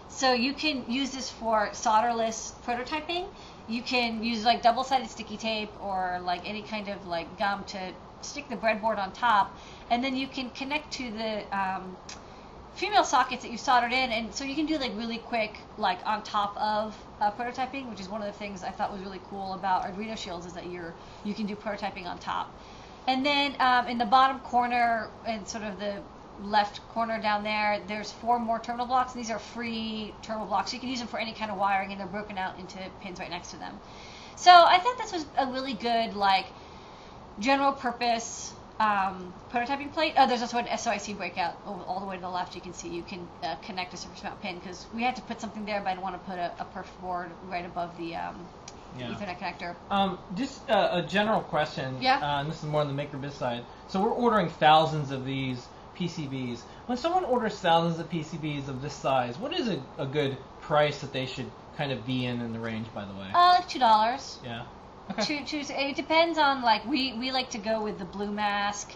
So you can use this for solderless prototyping. You can use like double-sided sticky tape or like any kind of like gum to stick the breadboard on top, and then you can connect to the female sockets that you soldered in, and so you can do like really quick, like on top of prototyping, which is one of the things I thought was really cool about Arduino shields, is that you can do prototyping on top. And then in the bottom corner and sort of the left corner down there, there's 4 more terminal blocks. These are free terminal blocks, so you can use them for any kind of wiring, and they're broken out into pins right next to them. So I thought this was a really good like general purpose prototyping plate. Oh, there's also an SOIC breakout all the way to the left. You can see you can connect a surface mount pin, because we had to put something there, but I didn't want to put a perf board right above the Ethernet connector. Just a general question. Yeah. And this is more on the MakerBiz side. So we're ordering thousands of these PCBs. When someone orders thousands of PCBs of this size, what is a good price that they should kind of be in the range, by the way? $2. Yeah. Okay. It depends on, like, we like to go with the blue mask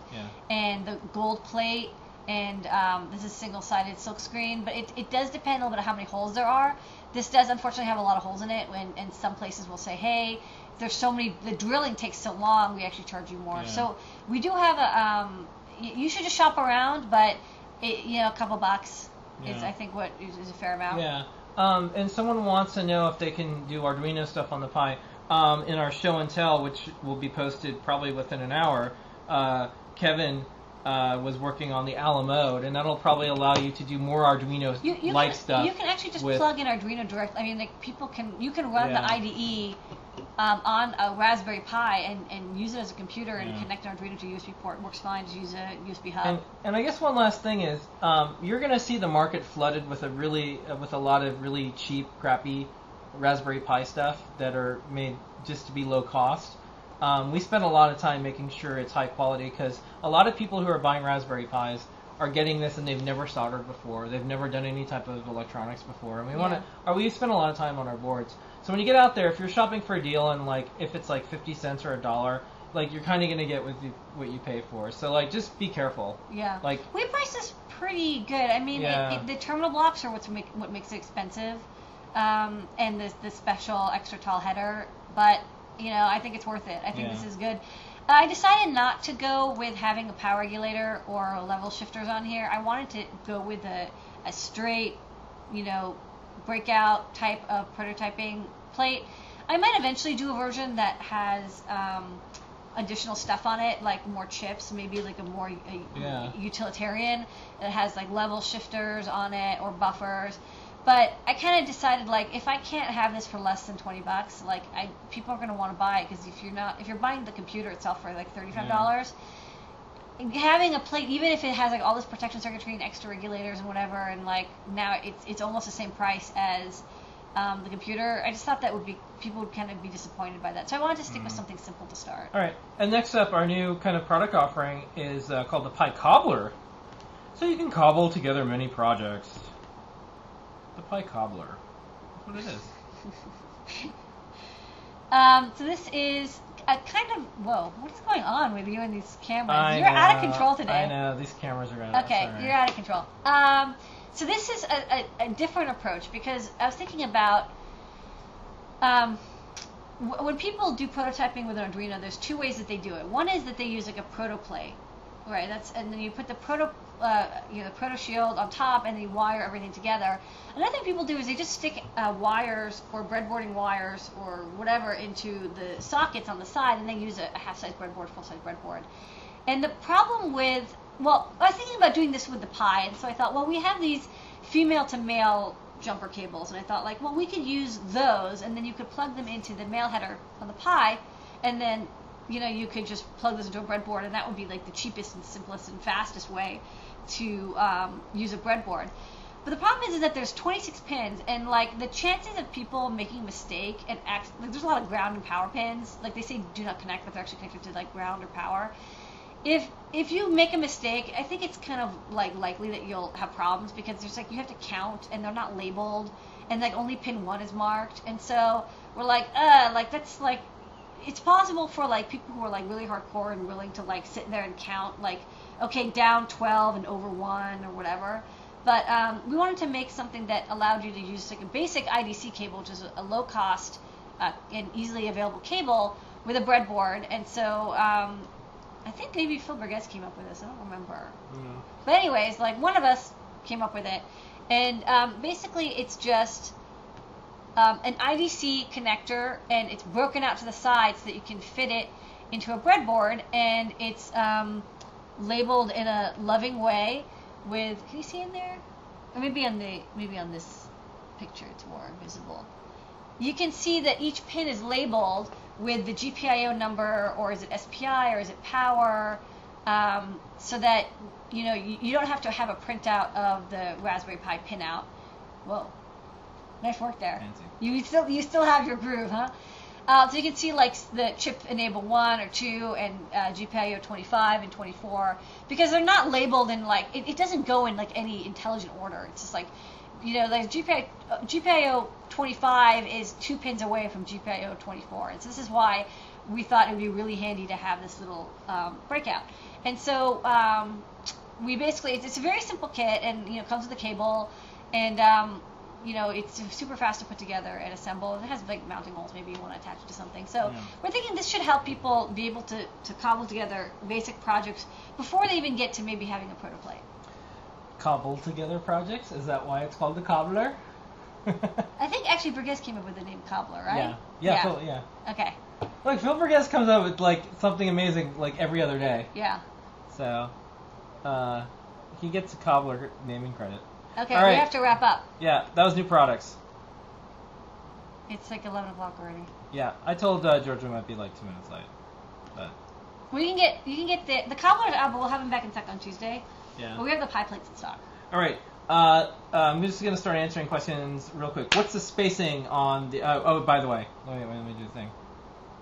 and the gold plate, and this is single-sided silkscreen, but it does depend a little bit on how many holes there are. This does unfortunately have a lot of holes in it, and some places will say, hey, there's so many, the drilling takes so long, we actually charge you more. Yeah. So we do have you should just shop around, but a couple bucks is, I think, what is a fair amount. Yeah. And someone wants to know if they can do Arduino stuff on the Pi. In our show and tell, which will be posted probably within an hour, Kevin was working on the Ala mode, and that'll probably allow you to do more Arduino-like stuff. You can actually just plug in Arduino direct. I mean, like, you can run the IDE on a Raspberry Pi and use it as a computer and connect an Arduino to a USB port. It works fine. Just use a USB hub. And I guess one last thing is, you're going to see the market flooded with a lot of really cheap, crappy Raspberry Pi stuff that are made just to be low cost. We spend a lot of time making sure it's high quality, because a lot of people who are buying Raspberry Pis are getting this and they've never soldered before. They've never done any type of electronics before, and we spend a lot of time on our boards. So when you get out there, if you're shopping for a deal and like if it's like 50 cents or $1, like you're kind of gonna get what you pay for. So like just be careful. Yeah. Like we price this pretty good. I mean, the terminal blocks are what makes it expensive, and the special extra tall header. But I think it's worth it. I think this is good. I decided not to go with having a power regulator or level shifters on here. I wanted to go with a straight, breakout type of prototyping plate. I might eventually do a version that has additional stuff on it, like more chips, maybe like a more utilitarian that has like level shifters on it or buffers. But I kind of decided, like, if I can't have this for less than $20, like, people are going to want to buy it, because if you're buying the computer itself for like $35, having a plate, even if it has like all this protection circuitry and extra regulators and whatever, and like now it's almost the same price as the computer, I just thought that people would kind of be disappointed by that. So I wanted to stick with something simple to start. All right, and next up, our new kind of product offering is called the Pi Cobbler. So you can cobble together many projects. The Pi Cobbler. That's what it is. So this is a kind of... Whoa, what is going on with you and these cameras? You're out of control today. I know, these cameras are out. Okay, you're out of control. So this is a different approach, because I was thinking about... when people do prototyping with an Arduino, there's two ways that they do it. One is that they use like a proto plate, right? And then you put the proto shield on top, and then you wire everything together. Another thing people do is they just stick wires or breadboarding wires or whatever into the sockets on the side, and they use a half-size breadboard, full-size breadboard. And the problem with, I was thinking about doing this with the Pi, and so I thought, we have these female-to-male jumper cables, and I thought, like, we could use those, and then you could plug them into the male header on the Pi, and then you could just plug this into a breadboard, and that would be like the cheapest and simplest and fastest way to use a breadboard. But the problem is that there's 26 pins, and like the chances of people making a mistake and there's a lot of ground and power pins. Like they say do not connect, but they're actually connected to like ground or power. If you make a mistake, I think it's kind of like likely that you'll have problems, because there's like you have to count and they're not labeled, and like only pin 1 is marked, and so we're like that's like, it's possible for like people who are like really hardcore and willing to like sit there and count, like, okay, down 12 and over 1 or whatever. But we wanted to make something that allowed you to use like a basic IDC cable, which is a low cost and easily available cable with a breadboard. And so I think maybe Phil Burgess came up with this. I don't remember. Mm. But anyways, like one of us came up with it. And basically it's just an IDC connector, and it's broken out to the side so that you can fit it into a breadboard, and it's labeled in a loving way with, can you see in there? Or maybe on this picture it's more visible. You can see that each pin is labeled with the GPIO number, or is it SPI, or is it power, so that you don't have to have a printout of the Raspberry Pi pinout. Whoa. Nice work there. Fancy. You still have your groove, huh? So you can see like the chip enable 1 or 2 and GPIO 25 and 24 because they're not labeled in like it doesn't go in like any intelligent order. It's just like like GPIO 25 is 2 pins away from GPIO 24, and so this is why we thought it would be really handy to have this little breakout. And so we basically it's a very simple kit, and it comes with a cable, and it's super fast to put together and assemble. It has like mounting holes, maybe you want to attach it to something. So we're thinking this should help people be able to cobble together basic projects before they even get to maybe having a prototype. Cobble together projects? Is that why it's called the cobbler? I think actually Burgess came up with the name cobbler, right? Yeah. Phil, Okay. Like Phil Burgess comes up with like something amazing like every other day. Yeah. So, he gets a cobbler naming credit. Okay, All right. We have to wrap up. Yeah, that was new products. It's like 11 o'clock already. Yeah, I told George we might be like 2 minutes late, but Well, you can get the cobblers out, but we'll have them back in stock on Tuesday. yeah. But we have the pie plates in stock. All right. I'm just gonna start answering questions real quick. What's the spacing on the? By the way, let me do the thing.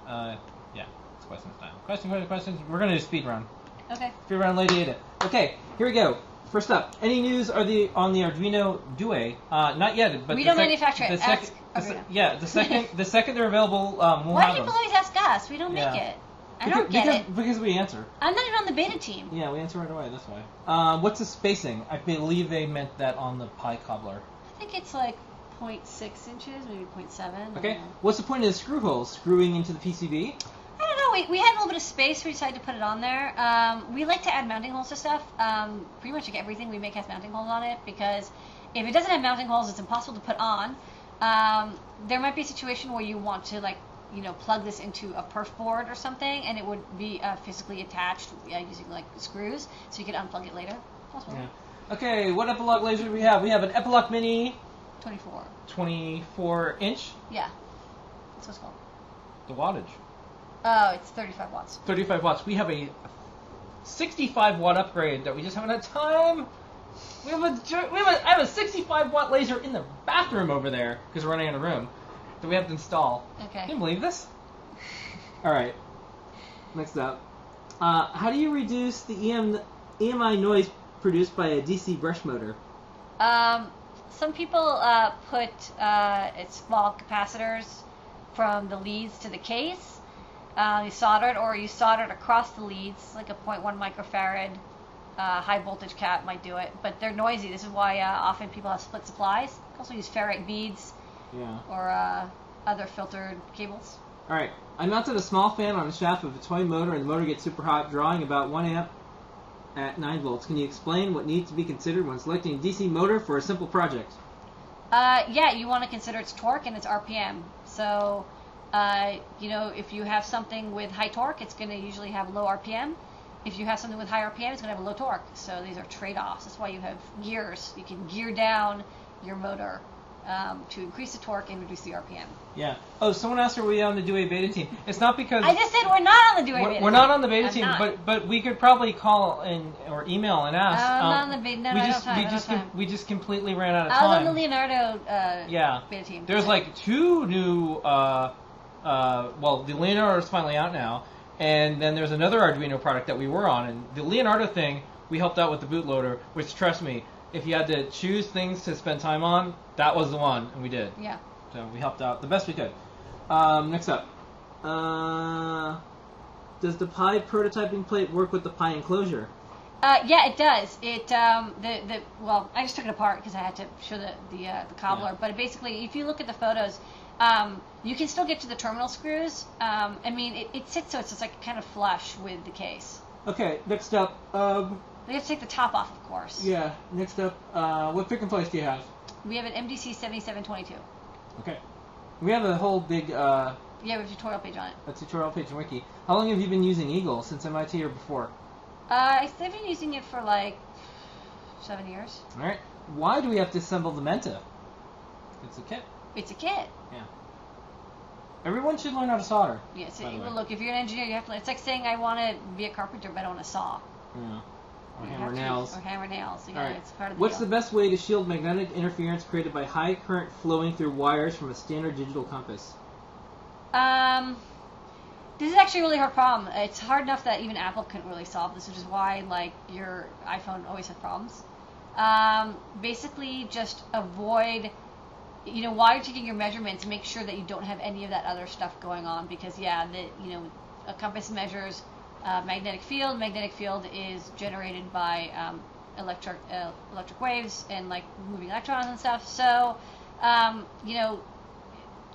Yeah, it's questions time. Questions. We're gonna do speed run. Okay. Speed run, Lady Ada. Okay, here we go. First up, any news on the Arduino Due? Not yet, but we don't manufacture it. Ask Arduino. The second they're available, we'll Why have do them. people always ask us? We don't make it. I don't get it. Because we answer. I'm not even on the beta team. Yeah, we answer right away this way. What's the spacing? I believe they meant that on the Pi Cobbler. I think it's like 0.6 inches, maybe 0.7. Okay. What's the point of the screw holes? Screwing into the PCB? I don't know. We had a little bit of space. We decided to put it on there. We like to add mounting holes to stuff. Pretty much everything we make has mounting holes on it because if it doesn't have mounting holes, it's impossible to put on. There might be a situation where you want to plug this into a perf board or something, and it would be physically attached using like screws, so you could unplug it later. Possible. Yeah. Okay, what Epilogue laser do we have? We have an Epilogue Mini 24. 24 inch. Yeah. That's what it's called. The wattage. Oh, it's 35 watts. 35 watts. We have a 65 watt upgrade that we just haven't had time. I have a 65 watt laser in the bathroom over there because we're running out of room that we have to install. Okay. Can you believe this? All right. Next up, how do you reduce the EMI noise produced by a DC brush motor? Some people put small capacitors from the leads to the case. You solder it, or you solder it across the leads, like a 0.1 microfarad. High voltage cap might do it, but they're noisy. This is why often people have split supplies. You can also use ferrite beads. Yeah. Or other filtered cables. All right. I mounted a small fan on the shaft of a toy motor, and the motor gets super hot, drawing about 1 amp at 9 volts. Can you explain what needs to be considered when selecting a DC motor for a simple project? Yeah, you want to consider its torque and its RPM. So, if you have something with high torque, it's going to usually have low RPM. If you have something with high RPM, it's going to have a low torque. So these are trade-offs. That's why you have gears. You can gear down your motor to increase the torque and reduce the RPM. Yeah. Oh, someone asked are we on the Due beta team. It's not because... I just said we're not on the Due beta team. We're not on the beta I'm team, not. but we could probably call in or email and ask. I'm not on the beta. No, I don't have time. We just completely ran out of I was time. on the Leonardo beta team. There's like 2 new... the Leonardo is finally out now, and then there's another Arduino product that we were on, and the Leonardo thing, we helped out with the bootloader, which, trust me, if you had to choose things to spend time on, that was the one, and we did. Yeah. So we helped out the best we could. Next up. Does the Pi prototyping plate work with the Pi enclosure? Yeah, it does. I just took it apart because I had to show the cobbler. Yeah. But basically, if you look at the photos, you can still get to the terminal screws. It sits so it's just like kind of flush with the case. Okay, next up. You have to take the top off, of course. Yeah, next up. What pick and place do you have? We have an MDC 7722. Okay. We have a whole big... Yeah, we have a tutorial page on it. A tutorial page in Wiki. How long have you been using Eagle? Since MIT or before? I've been using it for like 7 years. Alright. Why do we have to assemble the Menta? It's a kit. It's a kit. Yeah. Everyone should learn how to solder. Yes. Look, if you're an engineer, you have to. It's like saying I want to be a carpenter, but I don't want to saw. Yeah. Or hammer nails. Or hammer nails. Yeah, right. it's part of the What's deal. the best way to shield magnetic interference created by high current flowing through wires from a standard digital compass? This is actually a really hard problem. It's hard enough that even Apple couldn't really solve this, which is why like your iPhone always has problems. Basically, just avoid, while you're taking your measurements, make sure that you don't have any of that other stuff going on, because a compass measures magnetic field. Magnetic field is generated by electric waves and like moving electrons and stuff. So,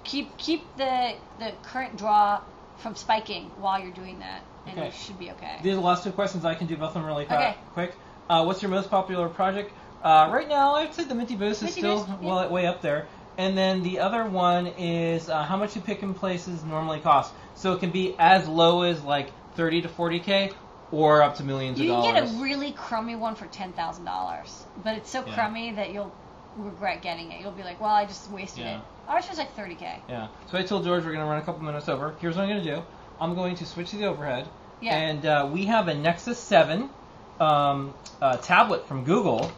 keep the current draw from spiking while you're doing that, and you should be okay. These are the last two questions. I can do both of them really quick. What's your most popular project? Right now, I'd say the Minty Boost is still way up there. And then the other one is how much you pick in places normally cost. So it can be as low as like 30 to 40K or up to millions of dollars. You can get a really crummy one for $10,000, but it's so crummy that you'll regret getting it. You'll be like, well, I just wasted it. Ours was like 30K. Yeah. So I told George we're going to run a couple minutes over. Here's what I'm going to do. I'm going to switch to the overhead. Yeah. And we have a Nexus 7 tablet from Google.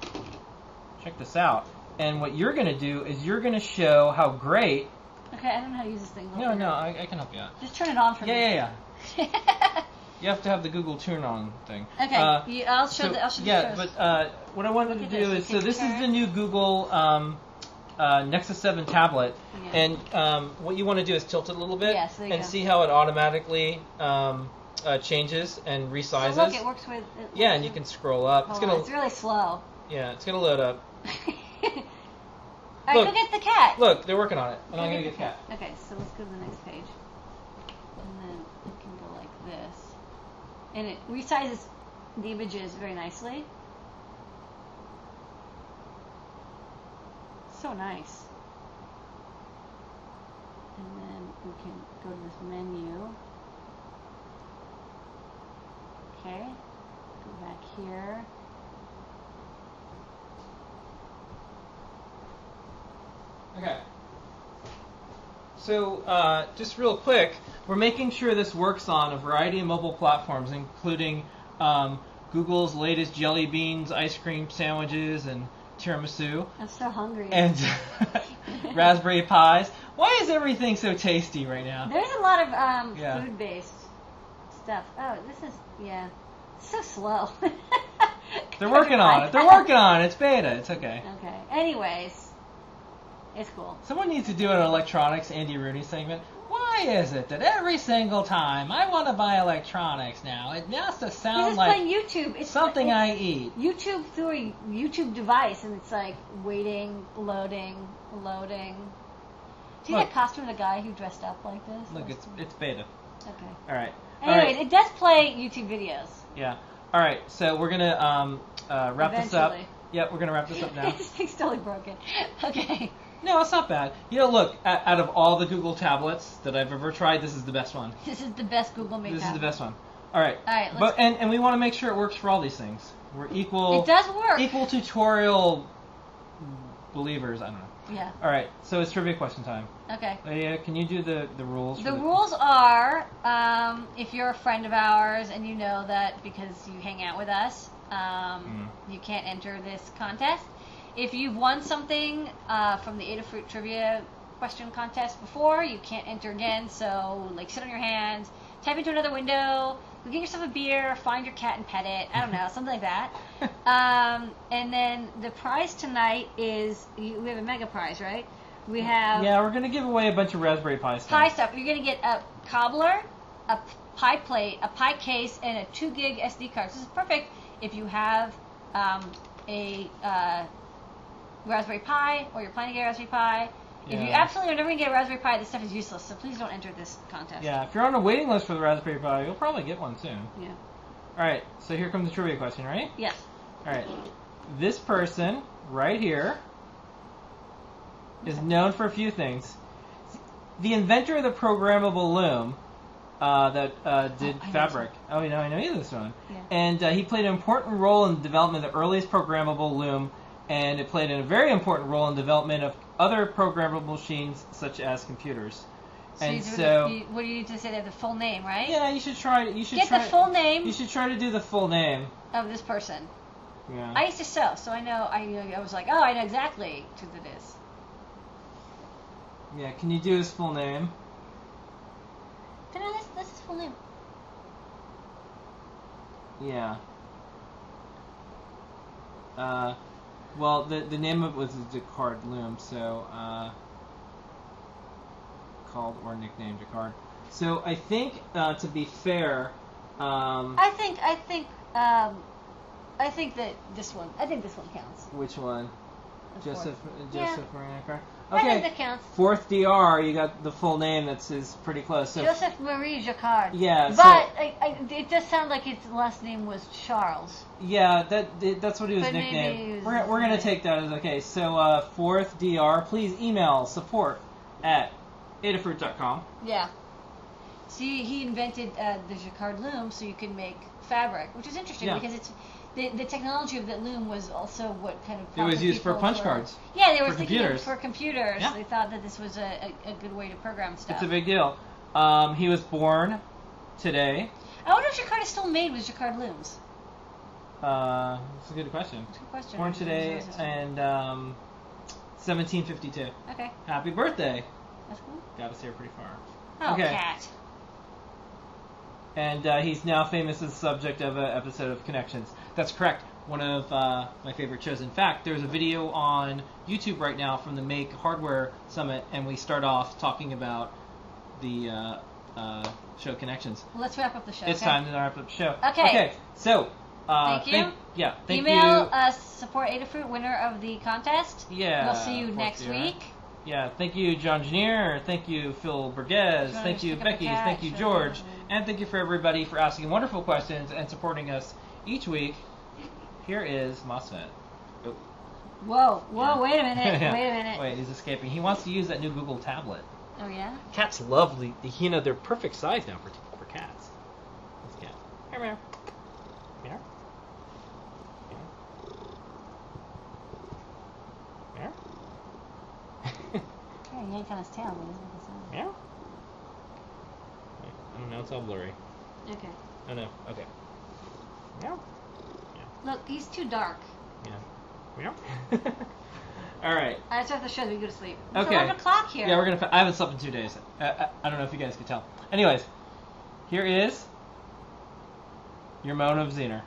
Check this out. And what you're going to do is you're going to show how great... Okay, I don't know how to use this thing. No, I can help you out. Just turn it on for me. Yeah. You have to have the Google turn on thing. Okay, I'll show but what I wanted to do is, so this is the new Google Nexus 7 tablet, and what you want to do is tilt it a little bit and see how it automatically changes and resizes. So look, it works with... and you can scroll up. It's really slow. Yeah, it's going to load up. Alright, go get the cat. Look, they're working on it, and I'm going to get the cat. Okay, so let's go to the next page. And then it can go like this. And it resizes the images very nicely. So nice. And then we can go to this menu. Okay, go back here. Okay. So, just real quick, we're making sure this works on a variety of mobile platforms, including Google's latest jelly beans, ice cream sandwiches, and tiramisu. I'm so hungry. And raspberry pies. Why is everything so tasty right now? There's a lot of food-based stuff. Oh, this is, it's so slow. They're working on it. It's beta. It's okay. Okay. Anyways. It's cool. Someone needs to do an electronics Andy Rooney segment. Why is it that every single time I want to buy electronics now, it has to sound like playing YouTube. It's something I eat? YouTube through a YouTube device, and it's like waiting, loading. Do you get a costume of the guy who dressed up like this? Look, it's beta. Okay. All right. Anyways, it does play YouTube videos. Yeah. All right. So we're gonna wrap this up. Yep, we're gonna wrap this up now. This thing's totally broken. Okay. No, it's not bad. Look, out of all the Google tablets that I've ever tried, this is the best one. This is the best Google made tablet. This is the best one. All right. Let's and we want to make sure it works for all these things. We're equal. It does work. Equal tutorial believers. I don't know. Yeah. All right. So it's trivia question time. Okay. Leia, can you do the rules? The rules are, if you're a friend of ours and you know that because you hang out with us, you can't enter this contest. If you've won something from the Adafruit trivia question contest before, you can't enter again. So, like, sit on your hands, type into another window, go get yourself a beer, find your cat and pet it. I don't know, something like that. And then the prize tonight is, we have a mega prize, right? We have... Yeah, we're going to give away a bunch of Raspberry Pi stuff. You're going to get a cobbler, a pie plate, a pie case, and a 2 gig SD card. This is perfect if you have a... Raspberry Pi, or you're planning to get a Raspberry Pi. If you absolutely are never going to get a Raspberry Pi, this stuff is useless, so please don't enter this contest. Yeah, if you're on a waiting list for the Raspberry Pi, you'll probably get one soon. Yeah. Alright, so here comes the trivia question, ready? Yes. Alright. This person, right here, is known for a few things. The inventor of the programmable loom that did fabric. Oh, I know you this one. Yeah. And he played an important role in the development of the earliest programmable loom, and it played a very important role in the development of other programmable machines, such as computers. What do you need to say there? The full name, right? Yeah, you should try. The full name. You should try to do the full name of this person. Yeah. I used to sew, so I know. I was like, oh, I know exactly who it is. Yeah, can you do his full name? full name? Yeah. Well, the name of it was Jacquard Loom, so called or nicknamed Jacquard. So I think, to be fair, I think that this one. I think this one counts. Which one? The Joseph Marina Jacquard. I think Okay. that counts. Fourth DR, you got the full name. That's is pretty close. So Joseph Marie Jacquard. yeah. But it does sound like his last name was Charles. Yeah, that's what he was But maybe nicknamed. he was We're gonna take that as okay. So fourth DR, please email support@adafruit.com. Yeah. See, he invented the Jacquard loom so you can make fabric, which is interesting because it's the technology of that loom was also what kind of It was used for punch cards. Yeah, they were for thinking computers. for computers. Yeah. They thought that this was a good way to program stuff. It's a big deal. He was born today. I wonder if Jacquard is still made with Jacquard looms. That's a good question. That's a good question. Born today and 1752. Okay, Happy birthday! that's cool. Got us here pretty far. Oh, Okay. cat. And he's now famous as the subject of an episode of Connections. That's correct. One of my favorite shows. In fact, there's a video on YouTube right now from the Make Hardware Summit, and we start off talking about the show Connections. Well, let's wrap up the show. It's time to wrap up the show. Okay. So, Thank you. Thank Email you. us, support Adafruit, winner of the contest. Yeah. We'll see you fourth next year. week. Yeah, thank you, John Janier. Thank you, Phil Burgess. Sure, Thank you, stick up a Becky. cat, Thank you, sure. George. And thank you for everybody for asking wonderful questions and supporting us each week. Here is MOSFET. Oh. Whoa, wait a minute, Yeah. wait a minute. Wait, he's escaping. He wants to use that new Google tablet. Oh, yeah? Cats lovely. They're perfect size now for cats. This cat. Here, meow. Meow. Meow. Yeah, he yanked on his tail, but he's making sound. Meow. I don't know, it's all blurry. Okay. Oh no, okay. Meow. Look, he's too dark. Yeah. Meow. Alright. I just have to show that we go to sleep. It's Okay. 11 o'clock here. Yeah, we're gonna. I haven't slept in 2 days. I don't know if you guys could tell. Anyways, here is your moan of Zener.